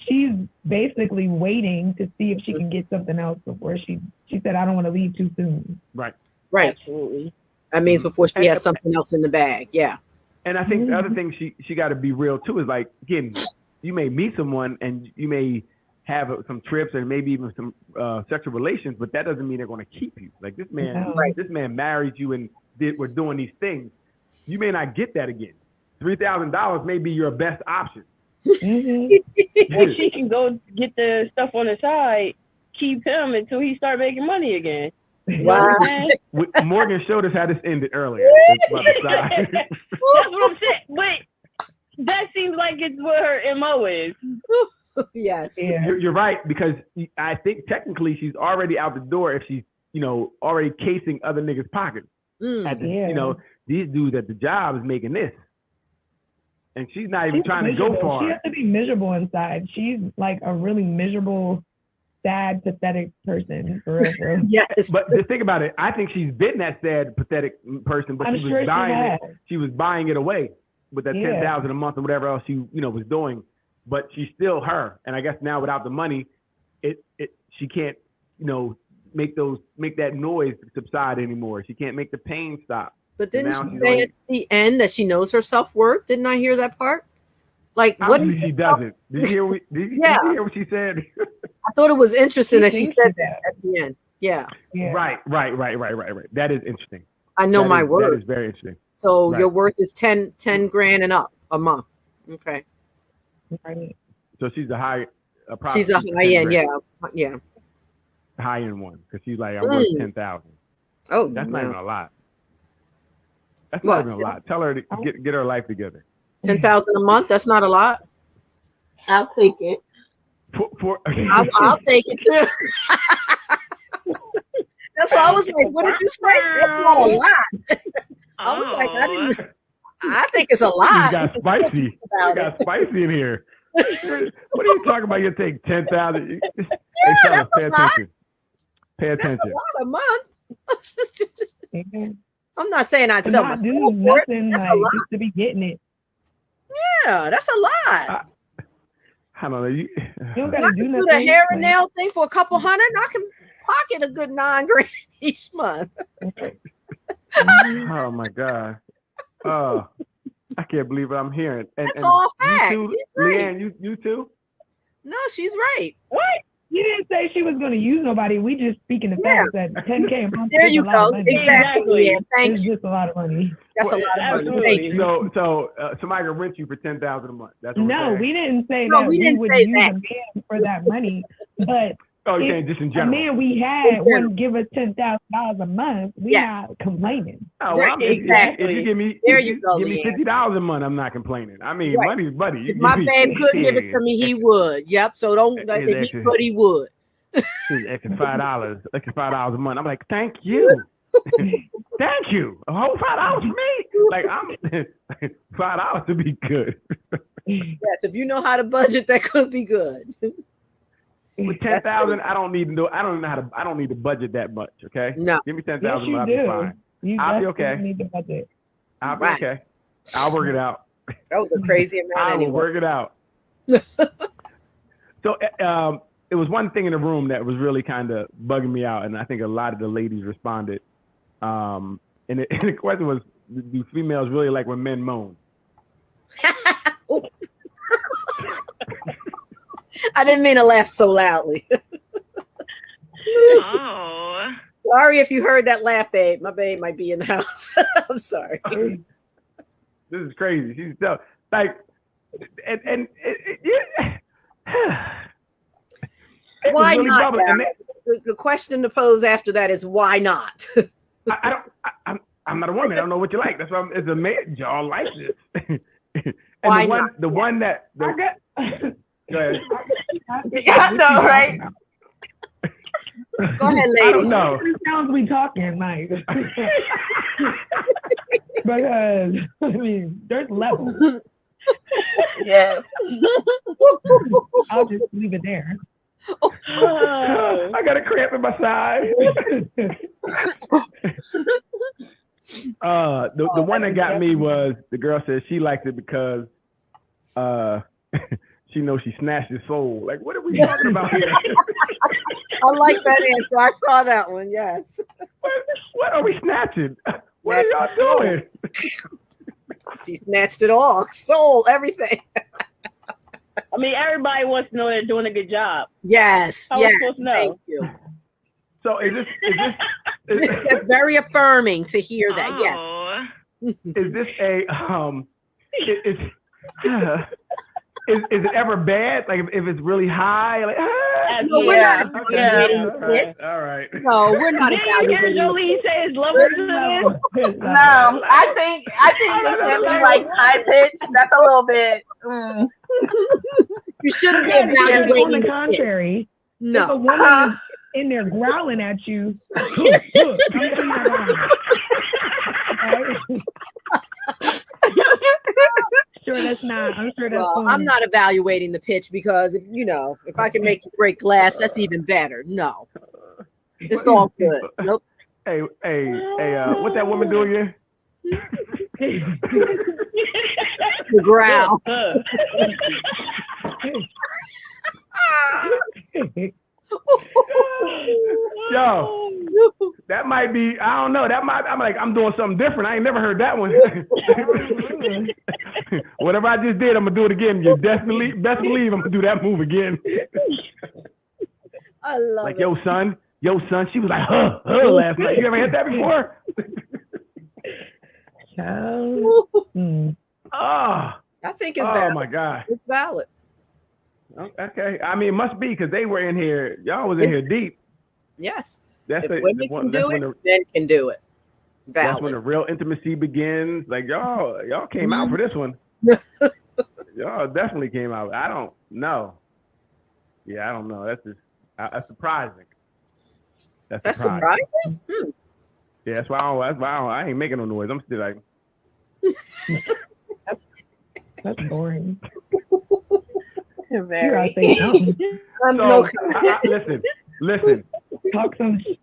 she's basically waiting to see if she can get something else before she said, I don't want to leave too soon. Right. Absolutely. That means before she has something else in the bag. Yeah. And I think the other thing she got to be real too is, like, again, you may meet someone and you may have some trips and maybe even some sexual relations, but that doesn't mean they're going to keep you. Like, this man married you and we're doing these things. You may not get that again. $3,000 may be your best option. Well, she can go get the stuff on the side, keep him until he start making money again. Wow. Morgan showed us how this ended earlier. That's what I'm saying. But that seems like it's what her MO is. Yes. Yeah. You're right, because I think technically she's already out the door if she's, already casing other niggas' pockets. These dudes at the job is making this. And she's not even trying to go far. She has to be miserable inside. She's like a really miserable, sad, pathetic person. For real. Yes. But just think about it. I think she's been that sad, pathetic person, but she was buying it away with that $10,000 a month or whatever else she was doing. But she's still her. And I guess now without the money, she can't, make that noise subside anymore. She can't make the pain stop. But didn't she say at the end that she knows her self-worth? Didn't I hear that part? Like, what? She doesn't. Did you hear what she said? I thought it was interesting that she said that at the end. Yeah. Right. That is interesting. I know my worth. That is very interesting. So your worth is 10 grand and up a month. Okay. Right. So she's a high. She's a high end. Yeah. High end one, because she's like, I'm worth 10,000. Oh, That's not even a lot. That's What? not even a lot. Tell her to get her life together. 10,000 a month. That's not a lot. I'll take it. I'll take it too. That's why I was like, what did you say? That's not a lot. I was like, I think it's a lot. You got spicy. You got spicy in here. What are you talking about? You take 10,000. Hey, fellas, pay attention. Pay attention. That's a lot a month. I'm not saying I'd To sell not my do soul for it. nothing, That's like a lot. just to be getting it. Yeah, that's a lot. I don't know. You don't I gotta can do do the nothing. hair and nail thing for a couple hundred. I can pocket a good $9,000 each month. Oh my God. Oh, I can't believe what I'm hearing. That's all fact. You too, He's right. Leanne, you too? No, she's right. What? You didn't say she was going to use nobody. We just speaking the facts that 10K a month There is you a lot of go. money. Exactly. Yeah, thank It's you. just a lot of money. That's a lot of money. Thank you. So somebody can rent you for 10,000 a month. That's what No, we're we saying. didn't say No, that we we didn't would say use that. a man for that money, but Oh, you if saying just in a general? man we had In general. wouldn't give us $10,000 a month, we Yeah. not complaining. Oh, Right, if exactly. you give me, There if you go, give me Leanne. $50 a month, I'm not complaining. I mean, Right. money's money. You If my give me- babe could give it to me, he would. Yep. So don't. His If he extra- could, he would. It's extra $5 a month. I'm like, thank you, thank you. A whole $5 for me. Like I'm $5 to be good. Yes. If you know how to budget, that could be good. With 10,000, I don't need to know. I don't know how to. I don't need to budget that much. Okay. No. Give me 10,000, Yes, you I'll be do. fine. You I'll be definitely okay. need to budget. I'll be Right. okay. I'll work it out. That was a crazy amount I will anyway. work it out. So it was one thing in the room that was really kind of bugging me out, and I think a lot of the ladies responded. And the question was, do females really like when men moan? I didn't mean to laugh so loudly. Oh. Sorry if you heard that laugh, babe. My babe might be in the house. I'm sorry. This is crazy. She's so like, and it Why was really not? bubbling. And Darren? The question to pose after that is why not? I'm not a woman. I don't know what you like. That's why it's a man. Y'all like this. And Why the one that go ahead. Yeah, I know, right? Go ahead, I don't ladies. know. It sounds we talking, like, because I mean, there's levels. Yes. I'll just leave it there. I got a cramp in my side. The one that got me was the girl said she liked it because she knows she snatched his soul. Like, what are we talking about here? I like that answer. I saw that one. Yes. What are we snatching? What are y'all doing? She snatched it all. Soul, everything. I mean, everybody wants to know they're doing a good job. Yes. How are we Yes. supposed to know? Thank you. So is this That's very affirming to hear that. Yes. Oh. is this a is it ever bad? Like if it's really high, like No, we're not Yeah. evaluating the pitch. all right. No, we're not Did you hear evaluating. Jolie say it's lower than this? No, I think it's definitely like high pitch. That's a little bit. You shouldn't be On evaluating the the pitch. contrary, if a No. woman is in there growling at you, look, I'm sure you're wrong. Okay? Sure, that's not. I'm sure that's. Well, I'm not evaluating the pitch because if I can make you break glass, that's even better. No, it's all good. Nope. Hey, what that woman do again? The growl. Yo, that might be. I don't know. That might. I'm doing something different. I ain't never heard that one. Whatever I just did, I'm gonna do it again. You best believe I'm gonna do that move again. I love Like it. yo son. She was like, huh last night. You ever had that before? Oh, I think it's oh valid. my God. It's valid. Okay. I mean, it must be because they were in here. Y'all was in here deep. Yes. That's If women can do it, men can do it. That's when the real intimacy begins. Like y'all came out for this one. Y'all definitely came out. I don't know. Yeah, I don't know. That's just surprising. That's surprising. Yeah, that's why I ain't making no noise. I'm still like. That's boring. Very. Listen. Talk some ish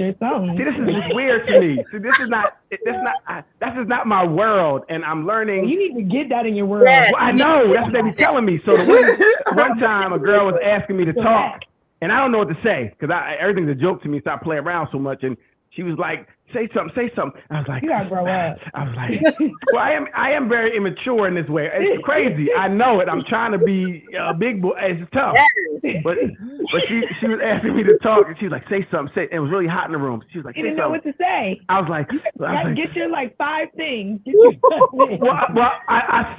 or something. See, this is just weird to me. See, this is not my world, and I'm learning. You need to get that in your world. Yeah. Well, I know that's what they be telling me. So one time, a girl was asking me to talk, and I don't know what to say because everything's a joke to me. So I play around so much, and she was like, say something. I was like, you gotta grow up. I was like, well, I am very immature in this way. It's crazy. I know it. I'm trying to be a big boy. It's tough. Yes. But she was asking me to talk, and she was like, say something. It was really hot in the room. She was like, you didn't know what to say. I was like, get your 5 things. Get your well, I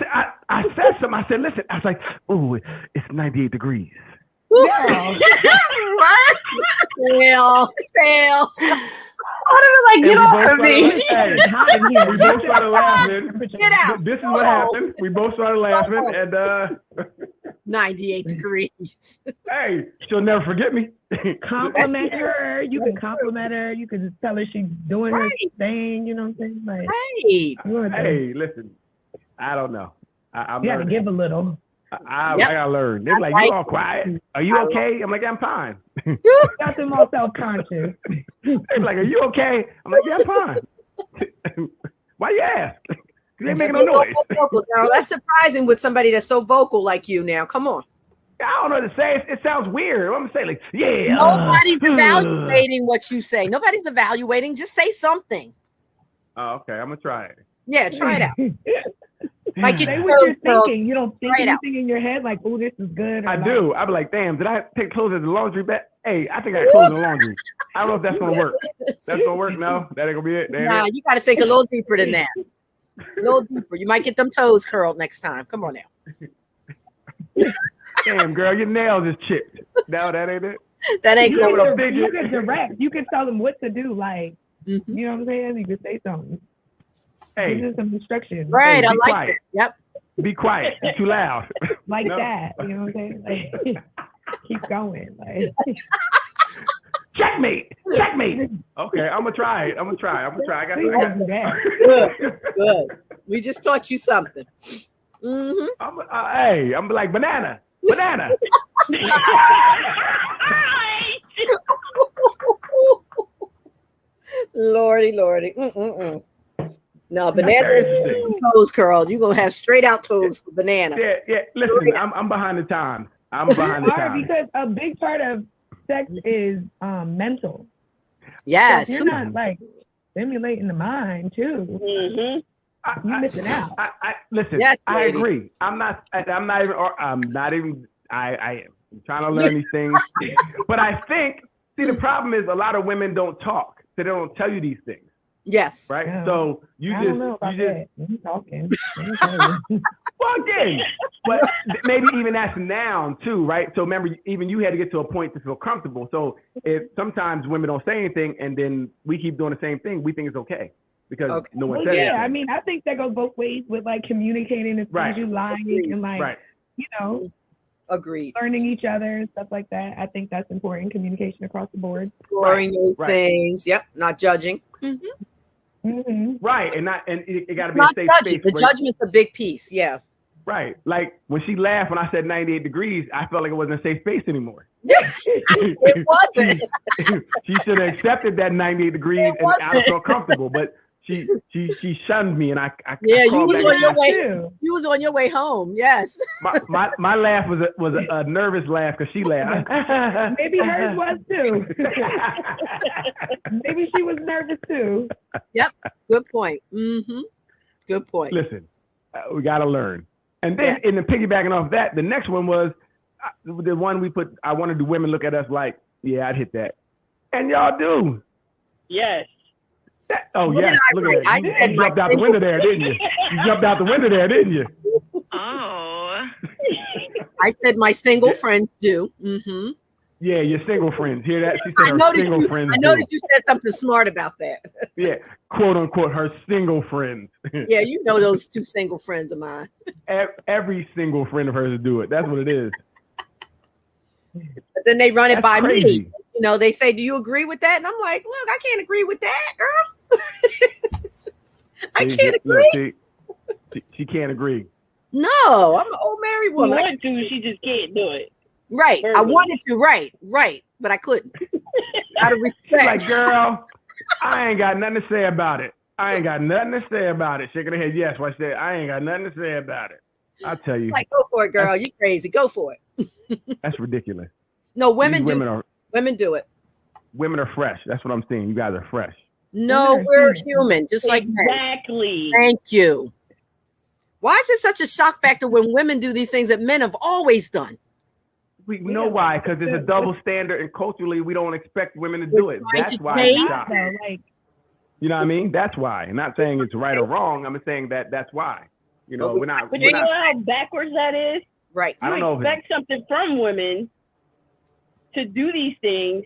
said something. I said, listen. I was like, oh, it's 98 degrees. Fail. Get off of me. We both started laughing. Get out. This is what happened. We both started laughing, and 98 degrees. Hey, she'll never forget me. Compliment her. You can compliment her. You can tell her she's doing her thing. You know what I'm saying? Hey, listen. I don't know. I'm you got to give a little. I gotta learn. They're like, you all quiet. Are you okay? I'm like, I'm fine. Got them all self-conscious. They're like, are you okay? I'm like, yeah, I'm fine. Why you ask? You ain't making no noise. Now, that's surprising with somebody that's so vocal like you now. Come on. I don't know what to say. It sounds weird. I'm gonna say like, yeah. Nobody's evaluating what you say. Nobody's evaluating. Just say something. Oh, okay. I'm gonna try it. Yeah, try it out. Like say what you're thinking. You don't think anything in your head like, oh, this is good. I do. I'd be like, damn, did I take clothes at the laundry bag? Hey, I think I got clothes in the laundry. I don't know if that's gonna work. That's gonna work? No, that ain't gonna be it. Nah, you got to think a little deeper than that. A little deeper. You might get them toes curled next time. Come on now. Damn, girl, your nails is chipped. No, that ain't it. That ain't good. good. You can direct. You can tell them what to do. Like, you know what I'm saying? You can say something. Hey, this is some instructions. Right, hey, I like quiet. it. Yep. Be quiet. You're too loud. Like that. You know what I'm saying? Like, keep going. Like. Checkmate. Okay, I'm gonna try it. I got Good. We just taught you something. Mm-hmm. I'm like banana. Lordy. No, banana toes curled. You're gonna have straight out toes for banana. Yeah. Listen, I'm behind the times. Because a big part of sex is mental. Yes. So you're not like stimulating the mind too. Mm-hmm. You're missing out. Listen. Yes, I agree. I'm not even. I am trying to learn these things, but I think. See, the problem is a lot of women don't talk. So they don't tell you these things. Yes. Right. Yeah. So you just talking. Well, again, but maybe even that's now too, right? So remember, even you had to get to a point to feel comfortable. So if sometimes women don't say anything, and then we keep doing the same thing, we think it's okay because no one says anything. I mean, I think that goes both ways with like communicating and things you lying and like you know. Agreed. Learning each other and stuff like that. I think that's important. Communication across the board. Exploring those things. Yep. Not judging. Right. And it got to be not a safe judging. space. The judgment's a big piece. Yeah. Right. Like when she laughed when I said 98 degrees, I felt like it wasn't a safe space anymore. It wasn't. She should have accepted that 98 degrees and I felt comfortable. But she shunned me, and I you was on your way. You was on your way home. Yes. My laugh was a nervous laugh because she laughed. Maybe hers was too. Maybe she was nervous too. Yep. Good point. Mm-hmm. Good point. Listen, we got to learn. And then, and then piggybacking off that, the next one was the one we put. I wanted the women look at us like, yeah, I'd hit that, and y'all do. Yes. Oh, yeah. Look at that. You jumped out the window there, didn't you? You jumped out the window there, didn't you? Oh. I said my single friends do. Mm-hmm. Yeah, your single friends. Hear that? She said I her noticed single you, friends. I do. noticed you said something smart about that. Yeah, quote unquote, her single friends. Yeah, you know those two single friends of mine. Every single friend of hers do it. That's what it is. But then they run it That's by crazy. me. You know, they say, "Do you agree with that?" And I'm like, "Look, I can't agree with that, girl. I can't agree. Look, she can't agree. No, I'm an old married She woman. want to, she just can't do it. Right. I Verbally. wanted to, right, but I couldn't. Out of She's respect. like, girl, I ain't got nothing to say about it. I ain't got nothing to say about it. Shaking her head, yes. What I said, I ain't got nothing to say about it. I'll tell you. Like, go for it, girl. You crazy. Go for it. That's ridiculous. No, women These do. Women do it. Women are fresh. That's what I'm saying. You guys are fresh. No, Women are we're human. human, just like men. Exactly. Thank you. Why is it such a shock factor when women do these things that men have always done? We know why, because it's a double standard, and culturally we don't expect women to do it. trying That's to why change it's shocking. So, like, You know what I mean? That's why. I'm not saying it's right or wrong. I'm saying that's why. You know, we're not. But We're you know not how backwards that is? Right. I don't You know if expect something from women to do these things,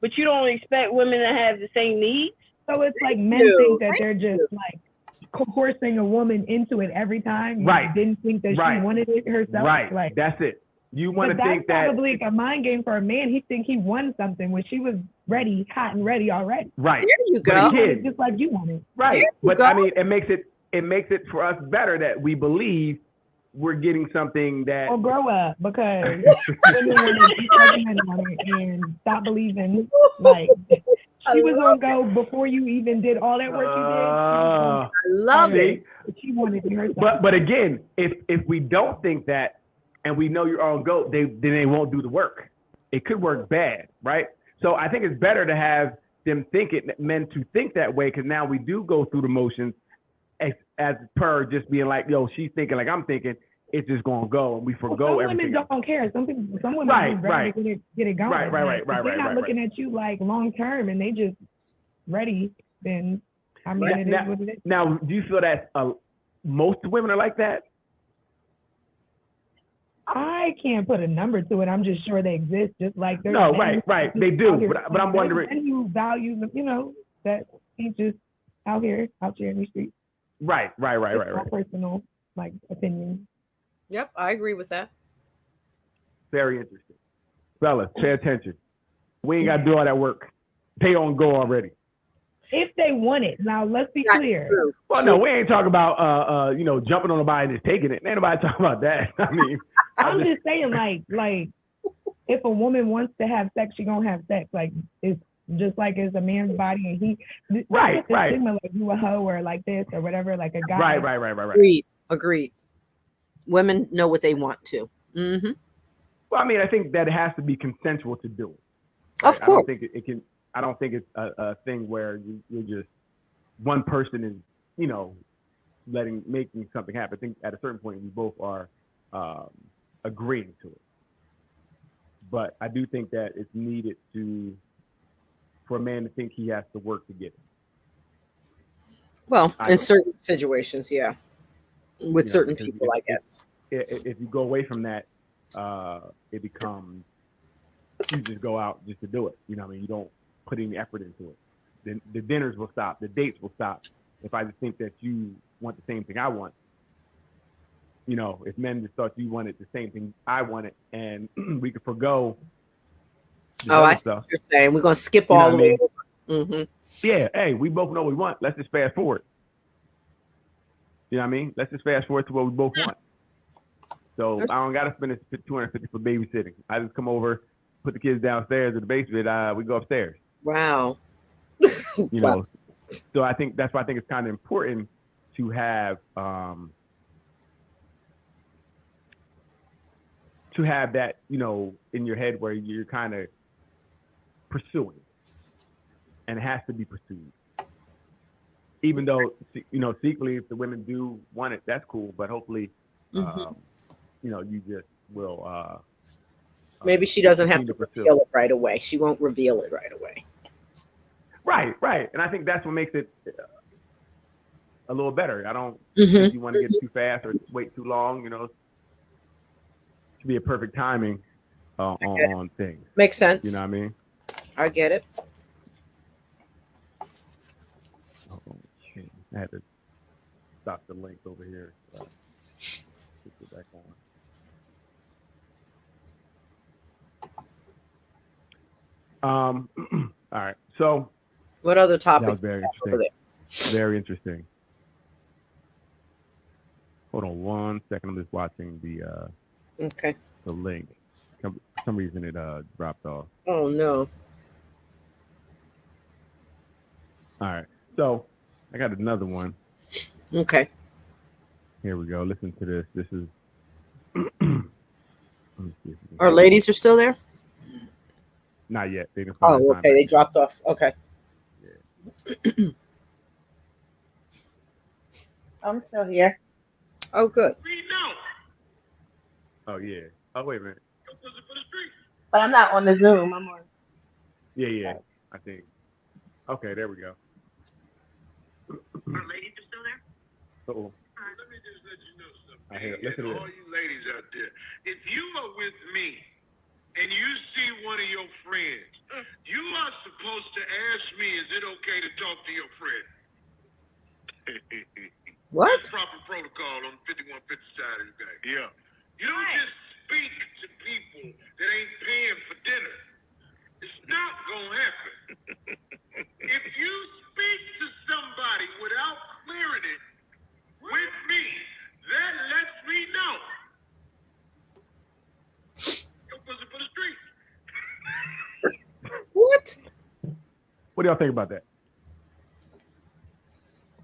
but you don't expect women to have the same needs. so it's like men you. think that Thank they're just like coercing a woman into it every time. You Right. didn't think that Right. she wanted it herself. right. Like, That's it. You want but to that's think that probably a mind game for a man. He think he won something when she was ready, hot and ready already. right. There you But go. a kid, Just like you wanted. right. There you But go. I mean, it makes it for us better that we believe we're getting something that. Or grow up, because women want to be like men want it and stop believing. Like, she was gonna go before you even did all that work you Uh, I love see? it. did. She wanted it herself. But again, if we don't think that, and we know you're on go, then they won't do the work. It could work bad, right? So I think it's better to have them think it, men to think that way, because now we do go through the motions as per just being like, yo, she's thinking like I'm thinking. It's just gonna go, and we forgo some everything. women don't care. Some women Right, are ready to get it going. Right, right, Like, right, if they're right, not right, looking at you like long term, and they just ready. Then I mean, Right. it is what it is. Now, do you feel that most women are like that? I can't put a number to it. I'm just sure they exist. Just like there's No, men right, who they just do. out here- But I'm there's wondering. men who value them, that ain't just out here in the street. Right. It's my personal opinion. Yep, I agree with that. Very interesting. Fellas, pay attention. We ain't got to do all that work. They on go already. If they want it. Now let's be That's clear. true. Well, no, we ain't talking about jumping on nobody and just taking it. Ain't nobody talking about that. I mean, I'm just saying, like, if a woman wants to have sex, she gonna have sex. Like, it's just like it's a man's body, and he Right. Stigma, like you a hoe or like this or whatever, like a guy. Right. Agreed. Women know what they want to. Mm-hmm. Well, I mean, I think that it has to be consensual to do it. Of I course. don't think it can. I don't think it's a thing where you're just one person is, making something happen. I think at a certain point we both are agreeing to it. But I do think that it's needed for a man to think he has to work to get it. Well, I in don't. certain situations, yeah. With certain because people, I guess. If you go away from that, it becomes you just go out just to do it. You don't put any effort into it. Then the dinners will stop, the dates will stop. If I just think that you want the same thing I want, if men just thought you wanted the same thing I wanted, and we could forgo the I other see stuff. what you're saying. We're gonna skip You know all what the I way. mean? Mm-hmm. Yeah, hey, we both know what we want. Let's just fast forward. You know what I mean? Let's just fast forward to what we both want. So I don't gotta spend $250 for babysitting. I just come over, put the kids downstairs in the basement. We go upstairs. Wow. So I think that's why I think it's kind of important to have that in your head where you're kind of pursuing, and it has to be pursued. Even though secretly, if the women do want it, that's cool. But hopefully, you just will. Maybe she doesn't have to pursue reveal it right away. She won't reveal it right away. Right. And I think that's what makes it a little better. I don't Mm-hmm. think you want to get too fast or wait too long. It should be a perfect timing. on things. Makes sense. You know what I mean? I get it. Oh, I had to stop the link over here. Put it back on. All right. So What other that topics? was very over interesting. Very interesting. Hold on 1 second. I'm just watching the Okay. the link. For some reason it dropped off. Oh no. All right. So I got another one. Okay. Here we go. Listen to this. This is. Let me see if we can- Our ladies are still there? Not yet. They didn't find Oh, the time okay. They back. dropped off. Okay. I'm still here. Oh, good. Oh yeah. Oh wait a minute. But I'm not on the Zoom. I'm on. Yeah. I think. Okay, there we go. Ladies are still there? Uh-oh. Let me just let you know something. I hear it. Listen to all this. you ladies out there, if you are with me and you see one of your friends, you are supposed to ask me, is it okay to talk to your friend? What? That's proper protocol on 5150 side of the game. Yeah. You don't just speak to people that ain't paying for dinner. It's not gonna happen. If you speak to somebody without clearing it with me, that lets me know. Your pussy for the street. What? What do y'all think about that?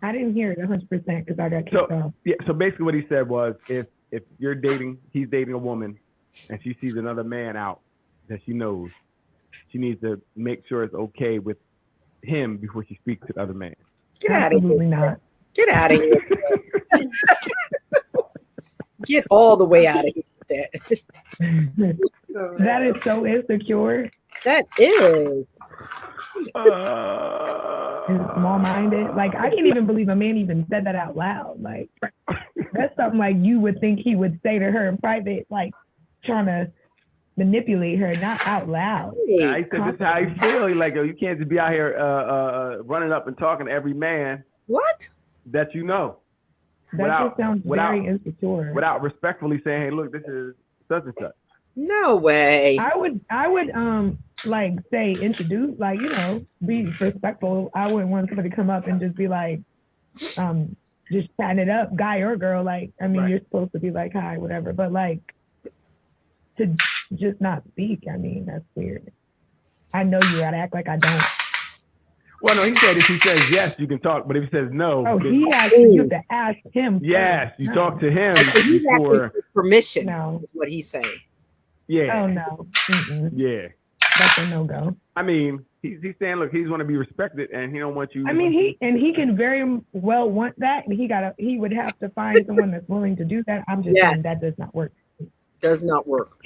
I didn't hear it 100% because I got kicked So off. yeah. So basically, what he said was, if you're dating, he's dating a woman, and she sees another man out that she knows, she needs to make sure it's okay with him before she speaks to the other man. Get out of Absolutely here. not. Get out of here. Get all the way out of here with that. That is so insecure That is. and small-minded. Like, I can't even believe a man even said that out loud. Like, that's something like you would think he would say to her in private, like trying to manipulate her, not out loud. Yeah, he said this is how he feel. He like, yo, you can't just be out here running up and talking to every man What? that you know. That just sounds very insecure. Without respectfully saying, hey, look, this is such and such. No way. I would like say introduce, like, you know, be respectful. I wouldn't want somebody to come up and just be like, just chatting it up, guy or girl. Like, I mean, Right. You're supposed to be like, hi, whatever. But like, to just not speak, I mean, that's weird. I know you gotta act like I don't. Well, no, he said if he says yes, you can talk, but if he says no, Oh, then he actually you have to ask him. yes, first. you No. talk to him So he's asking before. for permission. No. Is what he's saying. Yeah, Oh no. Mm-mm. yeah. That's a no-go. I mean, he's saying, look, he's want to be respected, and he don't want you. I mean, he can very well want that, and he would have to find someone that's willing to do that. I'm just saying Yes. that does not work. Does not work.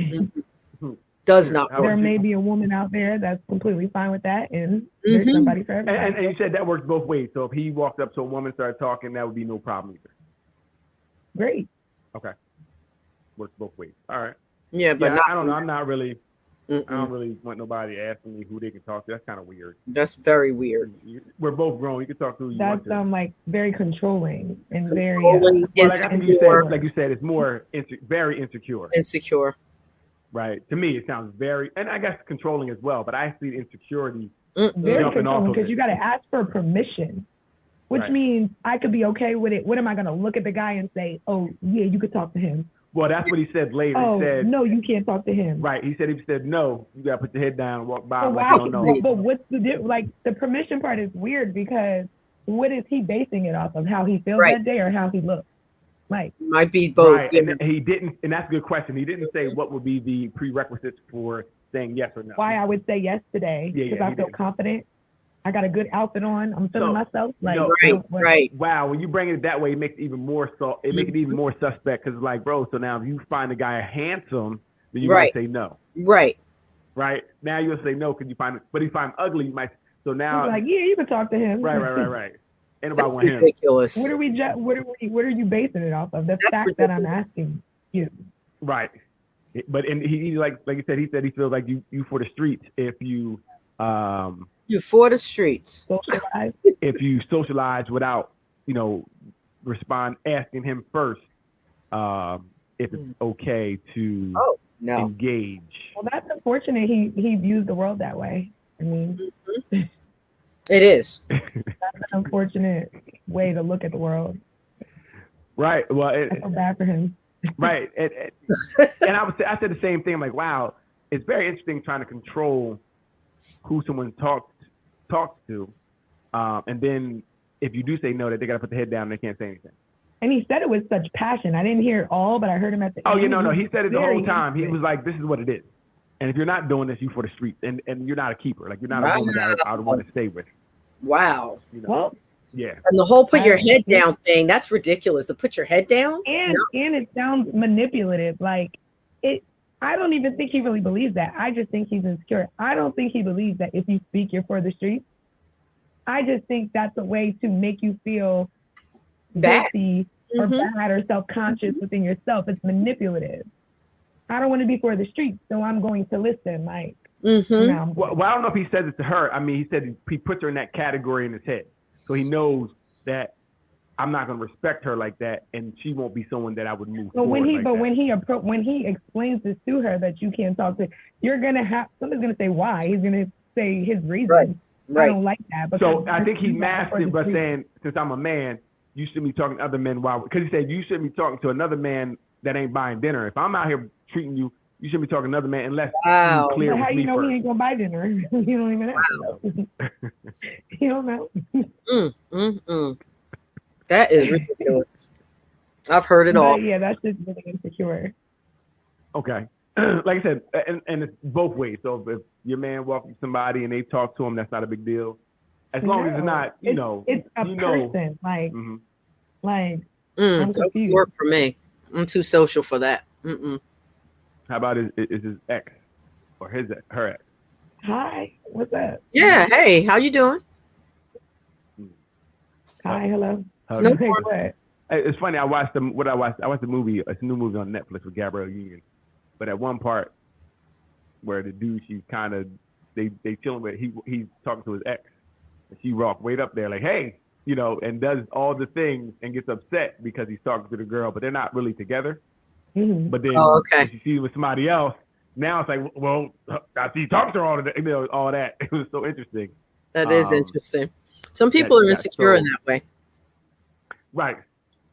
Does not How work. There would you- may be a woman out there that's completely fine with that, and there's Mhm. somebody for everybody. And you said that works both ways. So if he walked up to a woman, started talking, that would be no problem either. Great. Okay, works both ways. All right. Yeah, but Yeah, not. I don't know. I'm not really. I Mm-mm. don't really want nobody asking me who they can talk to. That's kind of weird. That's very weird. We're both grown. You can talk to who you want That's to. like very controlling and Controlling, Well, like I think you insecure, said, it's more very insecure, insecure. right? To me, it sounds very, and I guess controlling as well. But I see insecurity. very Jumping off controlling of because it. you got to ask for permission, which Right. means I could be okay with it. What am I going to look at the guy and say, oh yeah, you could talk to him? Well, that's what he said later. Oh He said, no, you can't talk to him. right. He said, if he said no, you gotta put your head down and walk by But like why? you don't know. But what's like the permission part is weird because what is he basing it off of? How he feels Right. that day or how he looks? Like, Might be both. Right. And he didn't, and that's a good question. He didn't say what would be the prerequisites for saying yes or no. why I would say yes today Yeah, because yeah, I he feel did. confident. I got a good outfit on. I'm feeling So, myself. Like, no, Right. Wow, when you bring it that way, it makes it even more so. It makes it even more suspect because, like, bro. So now, if you find a guy handsome, then you Right. might say no. Right. Right now, you'll say no because you find it. But if you find him ugly, you might. So now, he's like, yeah, you can talk to him. right. Ain't That's about one him. ridiculous. What are you basing it off of? The That's fact that I'm asking you. Right. But he like you said, he said he feels like you for the streets if you You for the streets. Socialize. if you socialize without asking him first if it's okay to No. engage. Well, that's unfortunate. He views the world that way. I mean, It is. that's an unfortunate way to look at the world. Right. Well, I feel bad for him. right. And I said the same thing. I'm like, wow, it's very interesting trying to control who someone talks to, and then if you do say no, that they gotta put the head down and they can't say anything. And he said it with such passion. I didn't hear it all, but I heard him at the Oh, end. no. He said it the Very whole time. He interesting. was like, this is what it is. And if you're not doing this, you for the streets. And you're not a keeper. Like, you're not a woman that I would want to stay with. Wow. Well, Yeah. And the whole put your head down thing, that's ridiculous. To put your head down? and it sounds manipulative. Like it. I don't even think he really believes that. I just think he's insecure. I don't think he believes that if you speak, you're for the streets. I just think that's a way to make you feel Bad. guilty or bad or self-conscious within yourself. It's manipulative. I don't want to be for the streets, so I'm going to listen. Like, Mm-hmm. Well, I don't know if he says it to her. I mean, he said he puts her in that category in his head. So he knows that I'm not going to respect her like that, and she won't be someone that I would move But when forward he like that. when he explains this to her that you can't talk to, you're gonna have somebody's gonna say why. He's gonna say his reason. I Right. don't like that. So because I think he you're masked for it the by streets. saying, since I'm a man, you shouldn't be talking to other men while, because he said you shouldn't be talking to another man that ain't buying dinner. If I'm out here treating you, you shouldn't be talking to another man unless Wow. you clear But how with you me know first. he ain't gonna buy dinner? You don't even know. You don't know. That is ridiculous. I've heard it all. But yeah, that's just really insecure. Okay. Like I said, and it's both ways. So if your man walks with somebody and they talk to him, that's not a big deal. As long as it's not, it's a person. Like, Mhm. like That I'm would confused. work for me. I'm too social for that. Mm-mm. How about is his ex or her ex? Hi, what's up? Yeah. Hey, how you doing? Hi, hello. Her- No. Hey, what? It's funny. I watched the movie. It's a new movie on Netflix with Gabrielle Union. But at one part where the dude, she's kind of they chilling with, he's talking to his ex, and she walked right up there like, hey, and does all the things and gets upset because he's talking to the girl, but they're not really together. Mhm. But then Oh, okay. when she sees with somebody else, now it's like, well, I see you talking to her all the all that. It was so interesting. That is interesting. Some people are yeah, insecure in so- that way. Right.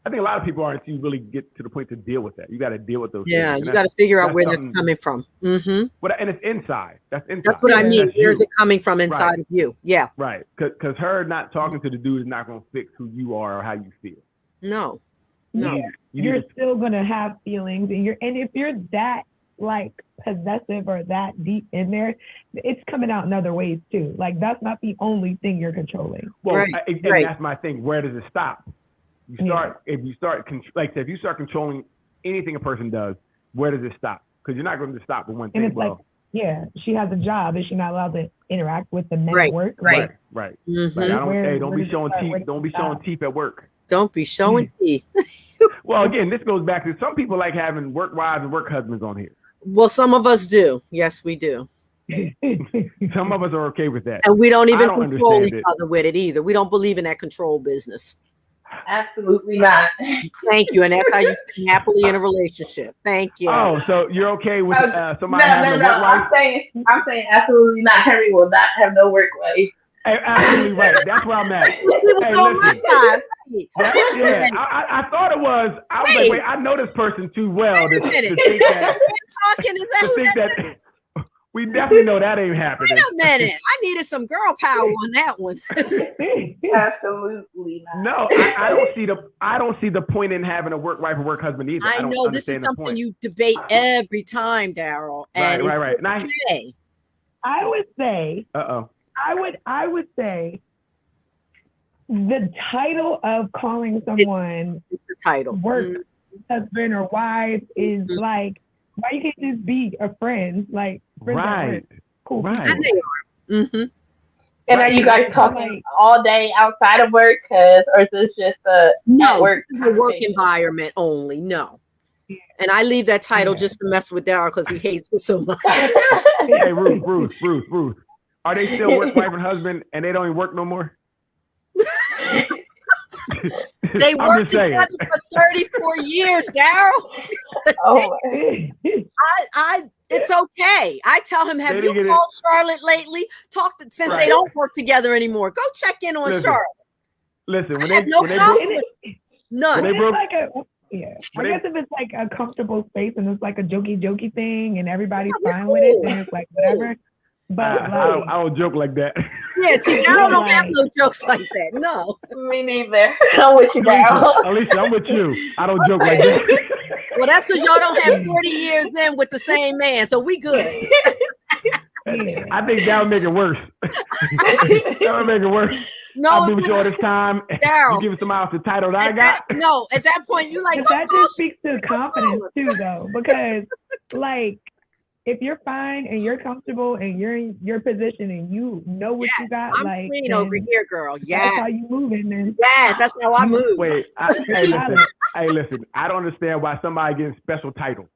I think a lot of people aren't until you really get to the point to deal with that. You got to deal with those Yeah, things. you And got to figure out that's where that's something- coming from. Mm-hmm. and it's inside. That's inside. That's what I mean. That's Where's you. it coming from inside Right. of you? Yeah. Right. Because her not talking to the dude is not going to fix who you are or how you feel. No. You No. need- you You're need to- still gonna have feelings, and if you're that like possessive or that deep in there, it's coming out in other ways too. Like that's not the only thing you're controlling. well, Right, and right. that's my thing. Where does it stop? You start if you start if you start controlling anything a person does, where does it stop? Because you're not going to stop with one And thing. it's like, yeah, she has a job. Is she not allowed to interact with the men Right, at work? right. right. Mhm. Like, don't Where be does it showing start? Where teeth. does Don't it be showing stop? teeth at work. Don't be showing teeth. Well, again, this goes back to some people like having work wives and work husbands on here. Well, some of us do. Yes, we do. Some of us are okay with that. And we don't even I don't control each understand it. other with it either. We don't believe in that control business. Absolutely not. Thank you. And that's how you stay happily in a relationship. Thank you. Oh, so you're okay with somebody No, having a work wife? I'm saying absolutely not. Henry will not have no work wife. Hey, absolutely right. That's where I'm at. He was Hey, on my listen. side. Yeah, I thought it was. I was like, Wait. wait, I know this person too well to Wait a minute. think that. Talking, is that To who think that is? that we definitely know that ain't happening. Wait a minute. I needed some girl power on that one. Absolutely not. No, I don't see the point in having a work wife or work husband either. I don't know this understand is the something point. you debate every time, Daryl. Right, And right. And it's okay. I would say, uh-oh. I would say, the title of calling someone It's the title. work Mm. husband or wife is Mhm. like, why you can't just be a friend? Like, friends at Right. work. Cool. Right. And they are. Mm-hmm. And are you guys talking all day outside of work? Or is this just a No, work this is a work conversation? environment only. No. And I leave that title just to mess with Daryl because he hates it so much. Hey, Ruth. Are they still wife and husband and they don't even work no more? They worked together for 34 years, Daryl. Oh, It's okay. I tell him, have you called Charlotte lately? Since they don't work together anymore. Go check in on Charlotte. Listen, when they broke, none. I guess if it's like a comfortable space and it's like a jokey thing and everybody's fine with it, then it's like whatever. But I don't joke like that. Yeah, see, Daryl don't have no jokes like that. No. Me neither. I'm with you, Daryl. Alicia, I'm with you. I don't joke like that. Well, that's because y'all don't have 40 years in with the same man, so we good. I think that'll make it worse. That'll make it worse. No, I'll be with you all this time. Daryl, you give somebody else the title that I got. At that point, you like. But that just speaks to confidence too, though, because like if you're fine and you're comfortable and you're in your position and you know what you got, I'm like clean over here, girl. Yes, that's how you moving. Then yes, that's how I move. Wait, hey, listen. I don't understand why somebody getting special title.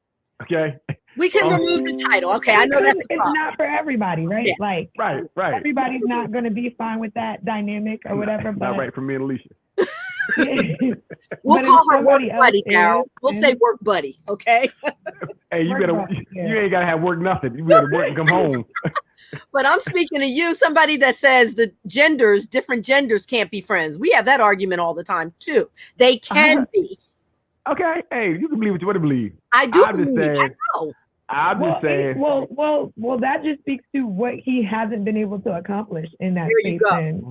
Okay. We can remove the title. Okay, I know that's it's not for everybody, right? Yeah. Like, right. Everybody's not going to be fine with that dynamic or whatever. But not right for me and Alicia. We'll call her work buddy, Daryl. We'll say work buddy, okay? Hey, you ain't gotta have work nothing. You gotta work and come home. But I'm speaking to you, somebody that says the different genders can't be friends. We have that argument all the time too. They can be. Okay, hey, you can believe what you want to believe. I do I'm believe. just saying, I know. I'm just saying. Well, that just speaks to what he hasn't been able to accomplish in that There you space. go. And,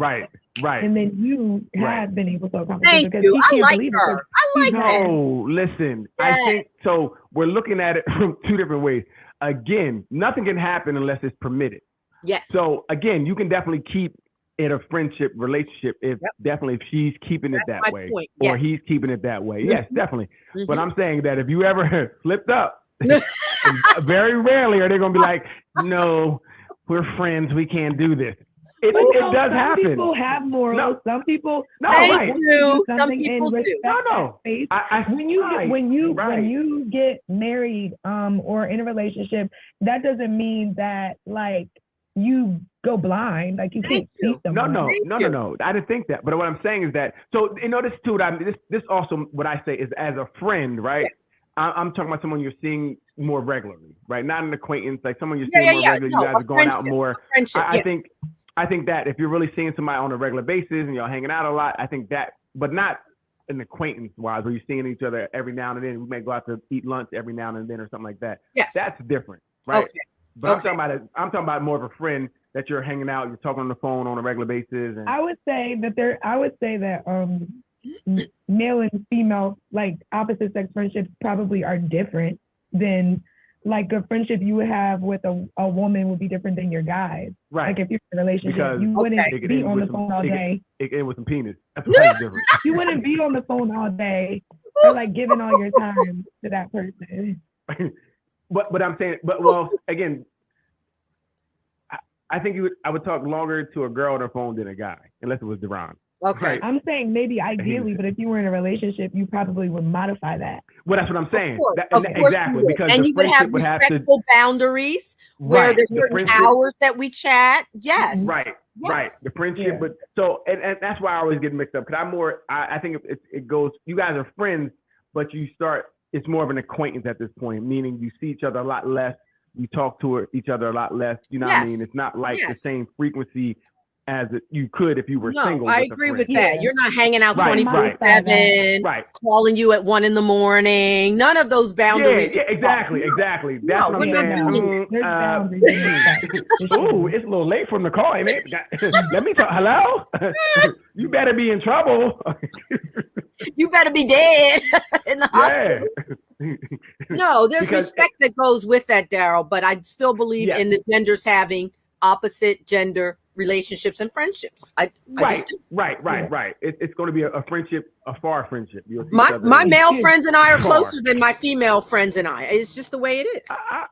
Right. and then you have been able to accomplish Thank it because you. he I can't like believe her. it. I like that. No, listen. Yes. I think so. We're looking at it from two different ways. Again, nothing can happen unless it's permitted. Yes. So again, you can definitely keep it a friendship relationship if she's keeping it that way, or he's keeping it that way. Yes, definitely. But I'm saying that if you ever slipped up, very rarely are they going to be like, no, we're friends. We can't do this. It does happen. Some people have morals. No. Some people do. Some people do. No. When you get married or in a relationship, that doesn't mean that like you go blind. Like you can't see someone. No. I didn't think that. But what I'm saying is that this too. This also what I say is as a friend, right? Yeah. I'm talking about someone you're seeing more regularly, right? Not an acquaintance, like someone you're seeing more regularly. You guys are going out more. I think that if you're really seeing somebody on a regular basis and you're hanging out a lot, I think that, but not an acquaintance-wise, where you're seeing each other every now and then. We may go out to eat lunch every now and then or something like that. Yes, that's different, right? Okay. But I'm talking about more of a friend that you're hanging out, you're talking on the phone on a regular basis. And I would say that male and female, like opposite sex friendships, probably are different than like a friendship you would have with a woman would be different than your guys. Right. Like if you're in a relationship, you wouldn't be on the phone all day. It with some penis. That's different. You wouldn't be on the phone all day or like giving all your time to that person. But I'm saying, again, I think I would talk longer to a girl on her phone than a guy, unless it was Deron. Okay. Right. I'm saying maybe ideally, but if you were in a relationship, you probably would modify that. Well, that's what I'm saying. Of course Exactly. Because you would have respectful boundaries where there's certain hours that we chat. Yes. Right. Yes. Right. The friendship. Yeah. But and that's why I always get mixed up. Because I think it goes, you guys are friends, but it's more of an acquaintance at this point, meaning you see each other a lot less. You talk to each other a lot less. You know what I mean? It's not like the same frequency as you could if you were single. I agree with that. You're not hanging out 24/7, calling you at 1 a.m. None of those boundaries. Yeah, exactly. That's what I'm saying. There's boundaries. Ooh, it's a little late from the call, ain't it? Let me talk. Hello? You better be in trouble. You better be dead in the hospital. No, there's respect that goes with that, Daryl, but I still believe in the genders having opposite gender relationships and friendships. Right. It's going to be a friendship, a far friendship. My male friends and I are closer than my female friends and I. It's just the way it is.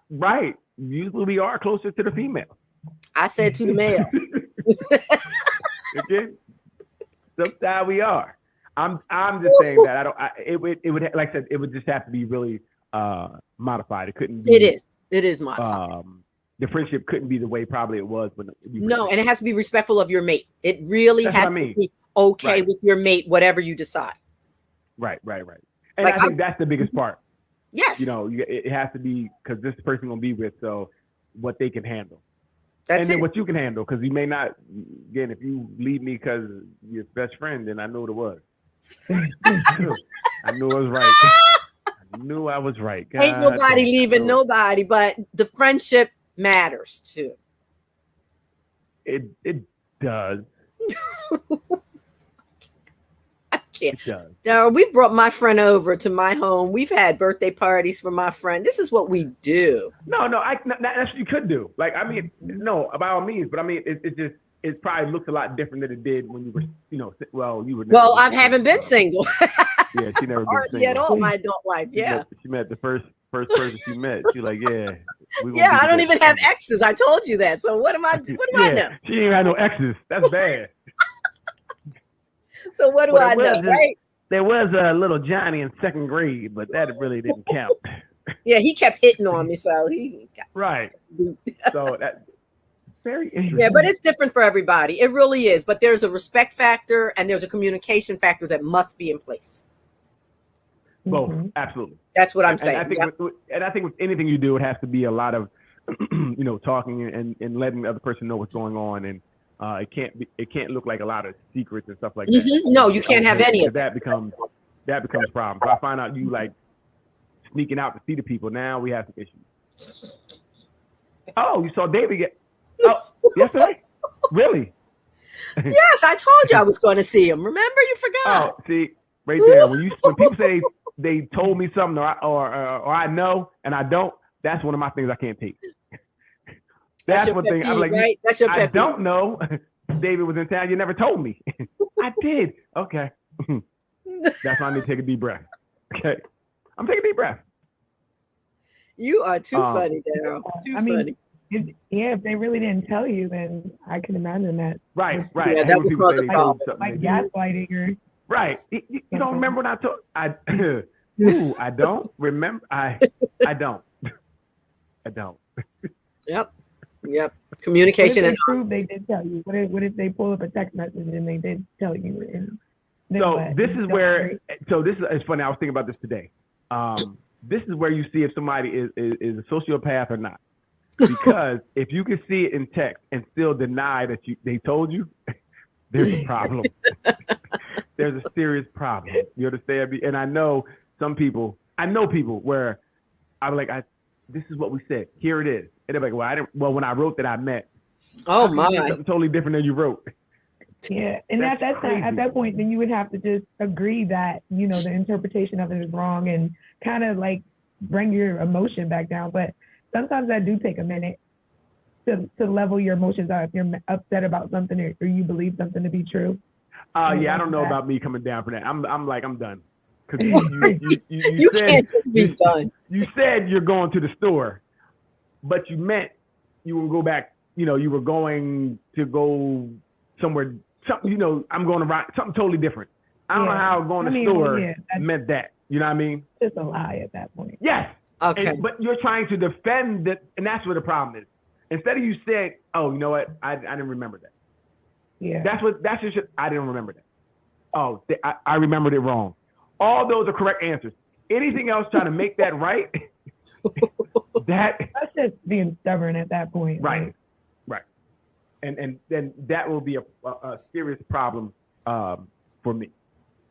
Right. Usually we are closer to the female. I said to the male. Okay. Sometimes we are. I'm just saying that it would like I said, it would just have to be really modified. It couldn't be. It is modified. The friendship couldn't be the way probably it was when no, and it has to be respectful of your mate. It really has to be okay with your mate, whatever you decide. Right. And I think that's the biggest part. Yes. It has to be because this person gonna be with, so what they can handle. That's then what you can handle, because you may not. Again, if you leave me because you're best friend, then I know what it was. I knew I was right. I knew I was right. God, ain't nobody leaving nobody, but the friendship matters too. It does. I can't. It does. Now, we brought my friend over to my home. We've had birthday parties for my friend. This is what we do. No, that's what you could do. Like, I mean, no, by all means, but I mean, it probably looks a lot different than it did when you were, you were. Well, I haven't been single. Yeah, she never been single. At all my adult life. Yeah. She met the first person she met. She's like, yeah. Yeah, I don't even have exes. I told you that. So what do I know? She ain't had no exes. That's bad. So what do I know, right? There was a little Johnny in second grade, but that really didn't count. Yeah, he kept hitting on me, so he got right. So that's very interesting. Yeah, but it's different for everybody. It really is. But there's a respect factor and there's a communication factor that must be in place. Both, absolutely. That's what I'm saying. And I think with anything you do, it has to be a lot of, talking and letting the other person know what's going on, and it can't look like a lot of secrets and stuff like that. No, you can't have any of that. Becomes a problem. So I find out you like sneaking out to see the people. Now we have some issues. Oh, you saw David get? Oh, yesterday? Really? Yes, I told you I was going to see him. Remember, you forgot. Oh, see. Right there, when people say they told me something or I know and I don't, that's one of my things I can't take. That's one thing I'm like, right? That's your pet peeve. I don't know. David was in town. You never told me. I did. Okay. That's why I need to take a deep breath. Okay. I'm taking a deep breath. You are too funny, Daryl. Too funny. If they really didn't tell you, then I can imagine that. Right. Yeah, that would cause a problem. Like gaslighting or. Right. You don't remember when I told I don't remember. I don't. I don't. Yep. Communication and prove they did tell you. What if they pull up a text message and they did tell you? This is where. So this is funny. I was thinking about this today. This is where you see if somebody is a sociopath or not. Because if you can see it in text and still deny that they told you, there's a problem. There's a serious problem. You understand me? And I know people where I'm like, this is what we said. Here it is. And they're like, when I wrote that I meant. Oh my. Something totally different than you wrote. Yeah. And at that point, then you would have to just agree that, the interpretation of it is wrong and kind of like bring your emotion back down. But sometimes that do take a minute to level your emotions out if you're upset about something or you believe something to be true. I don't know about me coming down for that. I'm done. Because you said, can't just be done. You said you're going to the store, but you meant you will go back. You were going to go somewhere. Something. I'm going to write something totally different. I don't know how going to the store meant that. You know what I mean? Just a lie at that point. Yes. Okay. But you're trying to defend it, and that's where the problem is. Instead of you saying, "Oh, you know what? I didn't remember that." Yeah. That's just I didn't remember that. Oh, I remembered it wrong. All those are correct answers. Anything else trying to make that right? That's just being stubborn at that point. Right. And then that will be a serious problem for me.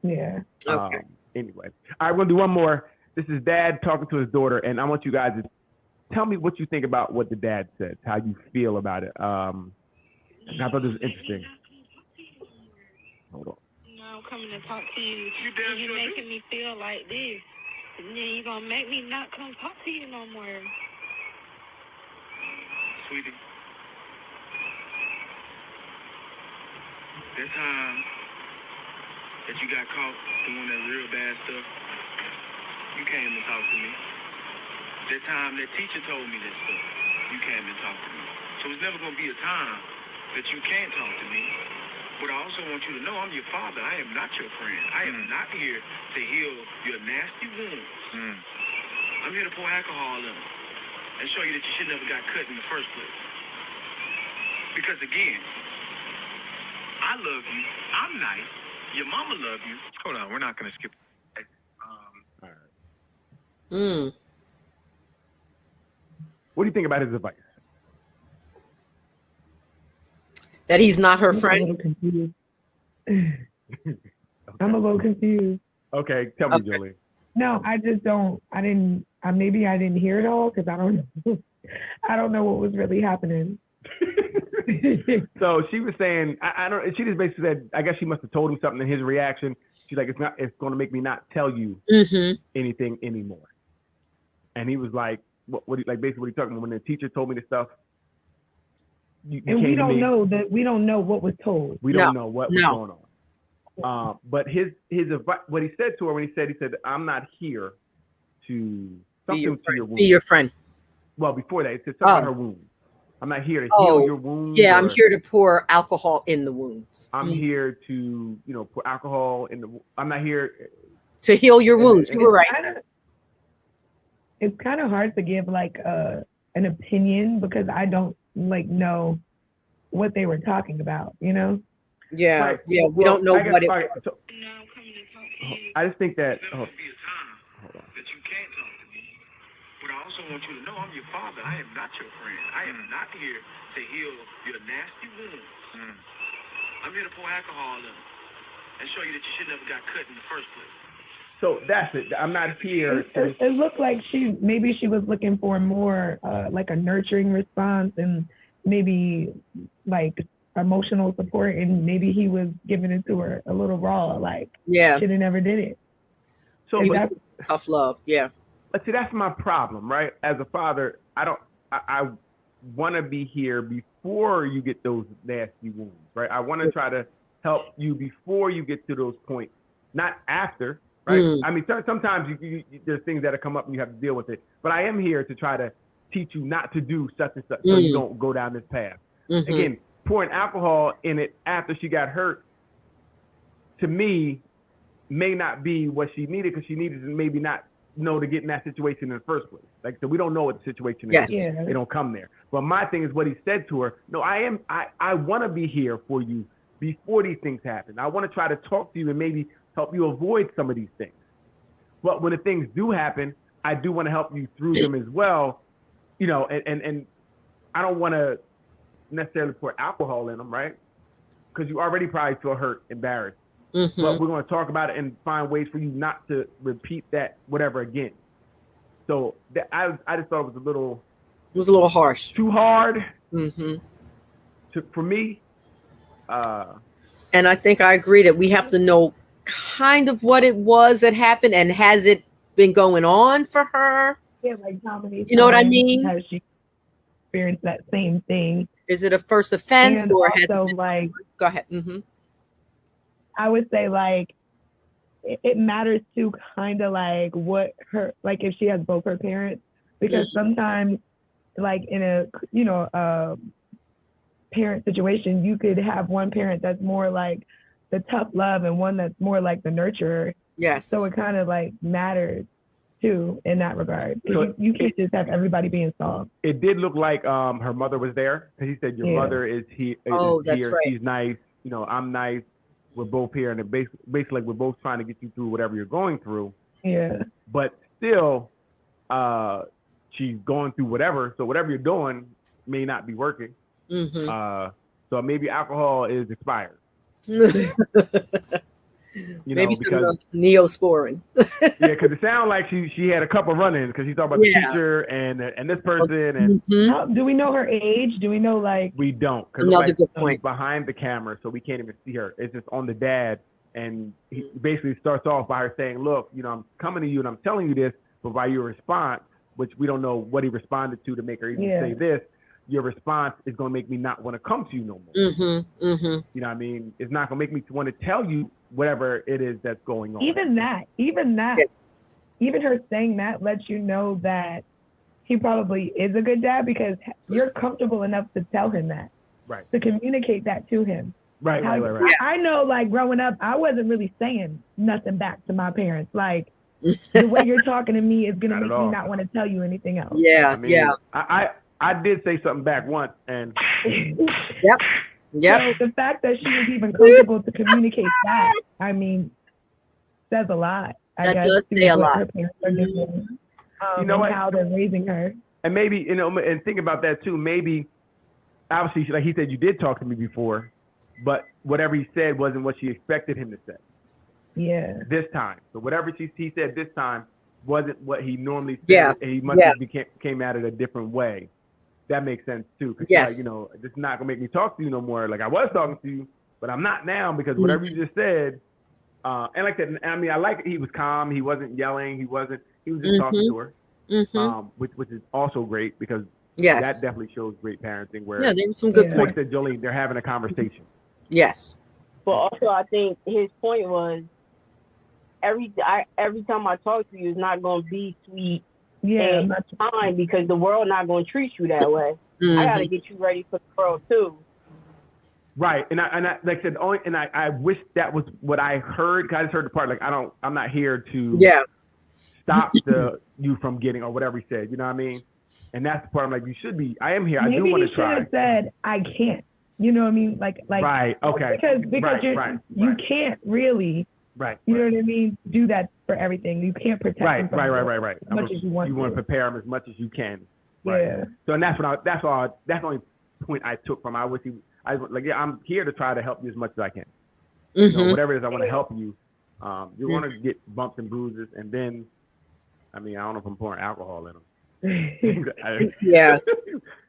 Yeah. Okay. Anyway, all right, we're gonna do one more. This is Dad talking to his daughter, and I want you guys to tell me what you think about what the dad said, how you feel about it. I thought this was interesting. Hold on. I'm coming to talk to you. You making me feel like this. And then you're going to make me not come talk to you no more. Sweetie. That time that you got caught doing that real bad stuff, you came and talked to me. That time that teacher told me that stuff, you came and talked to me. So it's never going to be a time that you can't talk to me. But I also want you to know I'm your father. I am not your friend. I am not here to heal your nasty wounds. I'm here to pour alcohol in them and show you that you should never got cut in the first place. Because again, I love you. I'm nice. Your mama love you. Hold on, we're not gonna skip. All right. Mm. What do you think about his advice? That he's not her I'm a friend. little confused. I'm a little confused. Okay, tell me, Okay. Jolie. No, I just don't. Maybe I didn't hear it all because I don't know. I don't know what was really happening. So she was saying, I don't. She just basically said, I guess she must have told him something in his reaction. She's like, it's going to make me not tell you Mm-hmm. anything anymore. And he was like, basically what he talking about when the teacher told me the stuff. You And came we to don't me. know that. We don't know what was told. We don't know what was No. going on. But his advice, what he said to her when he said, I'm not here to something to your wound. Be your friend. Well, before that, it said something about her wound. I'm not here to heal your wounds. Yeah, I'm or here to pour alcohol in the wounds. I'm here to, put alcohol in the. I'm not here to heal your wounds. You were right. It's kind of hard to give like an opinion because I don't know what they were talking about. Yeah, Right. yeah. We don't know I guess, what it. all right, so, No, I'm coming to talk to you. I just think that. There's going to be a time that you can't talk to me. But I also want you to know I'm your father. I am not your friend. I am not here to heal your nasty wounds. I'm here to pour alcohol in them and show you that you should never got cut in the first place. So that's it. I'm not here. It looked like maybe she was looking for more like a nurturing response and maybe like emotional support, and maybe he was giving it to her a little raw, like Yeah. should have never did it. So It was tough love. Yeah. But see, that's my problem, right? As a father, I want to be here before you get those nasty wounds, right? I want to try to help you before you get to those points, not after, right? I mean, sometimes there's things that come up and you have to deal with it. But I am here to try to teach you not to do such and such so you don't go down this path. Mhm. Again, pouring alcohol in it after she got hurt, to me, may not be what she needed because she needed to maybe not know to get in that situation in the first place. Like, so we don't know what the situation is. Yes. Yeah. They don't come there. But my thing is what he said to her. No, I want to be here for you before these things happen. I want to try to talk to you and maybe help you avoid some of these things. But when the things do happen, I do want to help you through them as well. And I don't want to necessarily pour alcohol in them, right? Because you already probably feel hurt, embarrassed. Mhm. But we're going to talk about it and find ways for you not to repeat that whatever again. So I just thought it was a little harsh, too hard Mm-hmm. for me. And I think I agree that we have to know kind of what it was that happened, and has it been going on for her? Yeah, like how many You know what I times mean? has she experienced that same thing? Is it a first offense, And or has also, it been? like, Go ahead. Mm-hmm. I would say like it matters to kind of like what her, like if she has both her parents, because sometimes like in a parent situation, you could have one parent that's more like the tough love and one that's more like the nurturer. Yes. So it kind of like matters too in that regard. So You can't just have everybody being soft. It did look like her mother was there because he said your Yeah. mother is here. Oh, that's right. She's nice. I'm nice. We're both here, and it basically like we're both trying to get you through whatever you're going through. Yeah. But still, she's going through whatever. So whatever you're doing may not be working. Mm-hmm. So maybe alcohol is expired. Maybe some because Neosporin. yeah, because it sounded like she had a couple run-ins because she talked about the teacher and this person and Mm-hmm. Do we know her age? Do we know like? we don't. Because Another good point. she's behind the camera, so we can't even see her. It's just on the dad, and he basically starts off by her saying, "Look, I'm coming to you and I'm telling you this, but by your response, which we don't know what he responded to make her even say this, your response is going to make me not want to come to you no more. Mm-hmm. Mm-hmm. You know what I mean? It's not going to make me want to tell you whatever it is that's going on. Even her saying that lets you know that he probably is a good dad because you're comfortable enough to tell him that, Right. to communicate that to him. Right. I know, like growing up, I wasn't really saying nothing back to my parents. Like the way you're talking to me is gonna Not make at all. me not want to tell you anything else. Yeah, I mean, yeah. I did say something back once, and Yep. So the fact that she was even comfortable to communicate that, I mean, says a lot. I That guess, does to say a what lot. Her parents are doing, You know and what? how they're raising her. and maybe, you know, and think about that too. Maybe, obviously, like he said, you did talk to me before, but whatever he said wasn't what she expected him to say Yeah. this time. So whatever he said this time wasn't what he normally said. Yeah. And he must have came at it a different way. That makes sense too. 'Cause Yes. like, you know, it's not gonna make me talk to you no more. Like I was talking to you, but I'm not now because whatever you just said. And like that, I mean, I like it. He was calm. He wasn't yelling. He was just talking to her, which is also great because that definitely shows great parenting. Where there were some good like points. said, Jolene, they're having a conversation. Yes. But also, I think his point was every time I talk to you, it's not going to be sweet and fine because the world not going to treat you that way. I got to get you ready for the world too. Right, and I like I said, I wish that was what I heard. 'Cause I just heard the part like I'm not here to stop you from getting or whatever he said. You know what I mean? And that's the part I'm like, you should be. I am here. Maybe I do want he to try. should have said, "I can't." You know what I mean? Like. Right. Okay. Because you can't really. Right. You know what I mean? Do that for everything. You can't protect. Right. them from Right. As much as you want. You want to prepare them as much as you can. Right. Yeah. So and that's that's the only point I took from. I wish I was like, I'm here to try to help you as much as I can. You know, whatever it is, I want to help you. You want to get bumps and bruises, and then, I mean, I don't know if I'm pouring alcohol in them. Yeah,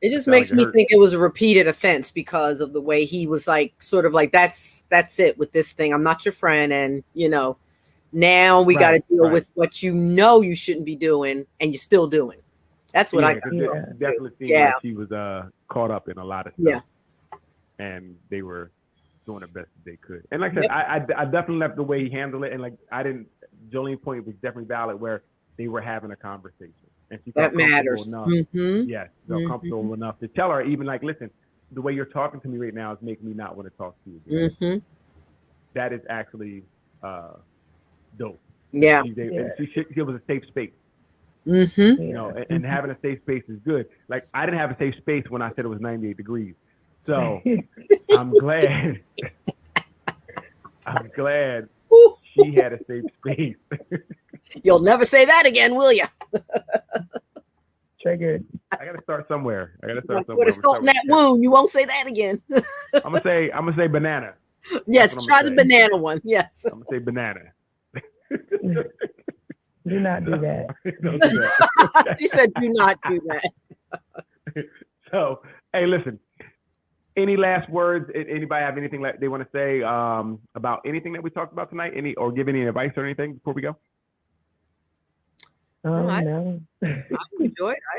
it just makes me think it was a repeated offense because of the way he was like, sort of like, that's it with this thing. I'm not your friend, and you know, now we got to deal with what you know you shouldn't be doing, and you're still doing. That's what I definitely seemed like she was caught up in a lot of stuff. Yeah. And they were doing the best that they could. And like I said, I definitely left the way he handled it. And like Jolene's point was definitely valid where they were having a conversation. And she felt matters. Enough, yes, felt comfortable enough to tell her, even like, listen, the way you're talking to me right now is making me not want to talk to you again. That is actually dope. Yeah. She was a safe space. You know, and having a safe space is good. Like I didn't have a safe space when I said it was 98 degrees. So I'm glad. I'm glad she had a safe space. You'll never say that again, will you? Triggered. I gotta start somewhere. Put a salt in that wound. You won't say that again. I'm gonna say banana. Yes, try the banana one. Yes. I'm gonna say banana. Do not do that. Don't do that. She said, "Do not do that." So, hey, listen. Any last words? Anybody have anything they want to say about anything that we talked about tonight? Or give any advice or anything before we go? No. I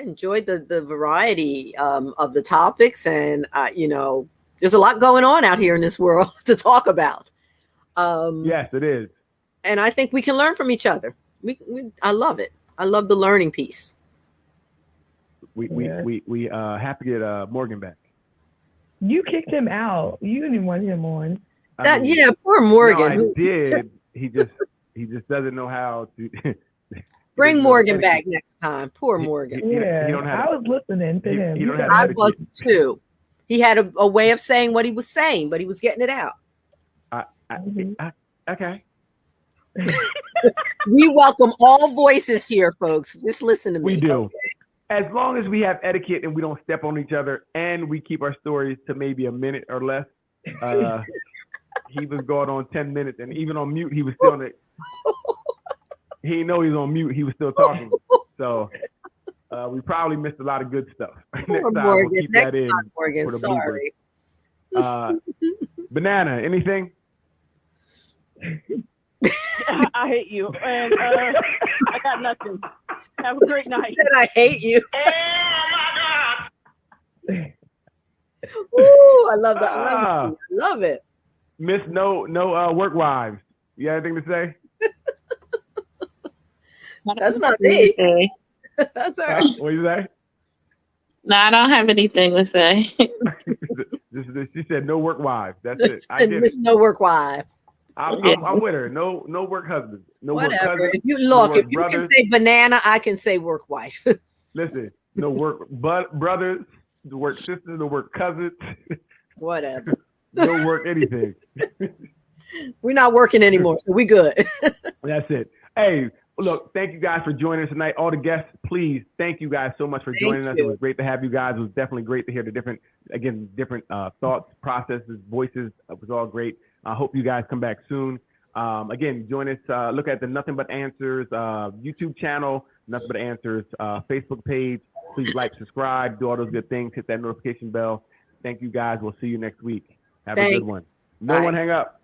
enjoyed the variety of the topics, and you know, there's a lot going on out here in this world to talk about. Yes, it is. And I think we can learn from each other. I love it. I love the learning piece. We have to get Morgan back. You kicked him out. You didn't want him on. Poor Morgan. No, I did. He just doesn't know how to. Bring Morgan back next time. Poor Morgan. I was listening to him. I was too. He had a way of saying what he was saying, but he was getting it out. Okay. We welcome all voices here, folks. Just listen to me. We do. Okay? As long as we have etiquette and we don't step on each other and we keep our stories to maybe a minute or less. He was going on 10 minutes and even on mute, he was still on it. He didn't know he was on mute. He was still talking. So we probably missed a lot of good stuff. Next time we'll keep that in Morgan. for the Sorry. Banana, anything? I hate you, and I got nothing. Have a great night. I hate you. Oh my God! Ooh, I love that. I love it. Miss No Work Wives. You got anything to say? That's not me. That's all right. What do you say? No, I don't have anything to say. She said no work wives. That's it. I did Miss No Work Wife. I'm with her. No work husbands. No Whatever. work cousins. If you look, no if you can say banana, I can say work wife. Listen, no work brothers, no work sisters, no work cousins. Whatever. No work anything. We're not working anymore, so we good. That's it. Hey, look, thank you guys for joining us tonight. All the guests, please, thank you guys so much for joining us. It was great to have you guys. It was definitely great to hear the different thoughts, processes, voices. It was all great. I hope you guys come back soon. Again, join us. Look at the Nothing But Answers YouTube channel, Nothing But Answers Facebook page. Please like, subscribe, do all those good things. Hit that notification bell. Thank you guys. We'll see you next week. Have a good one. No one hang up.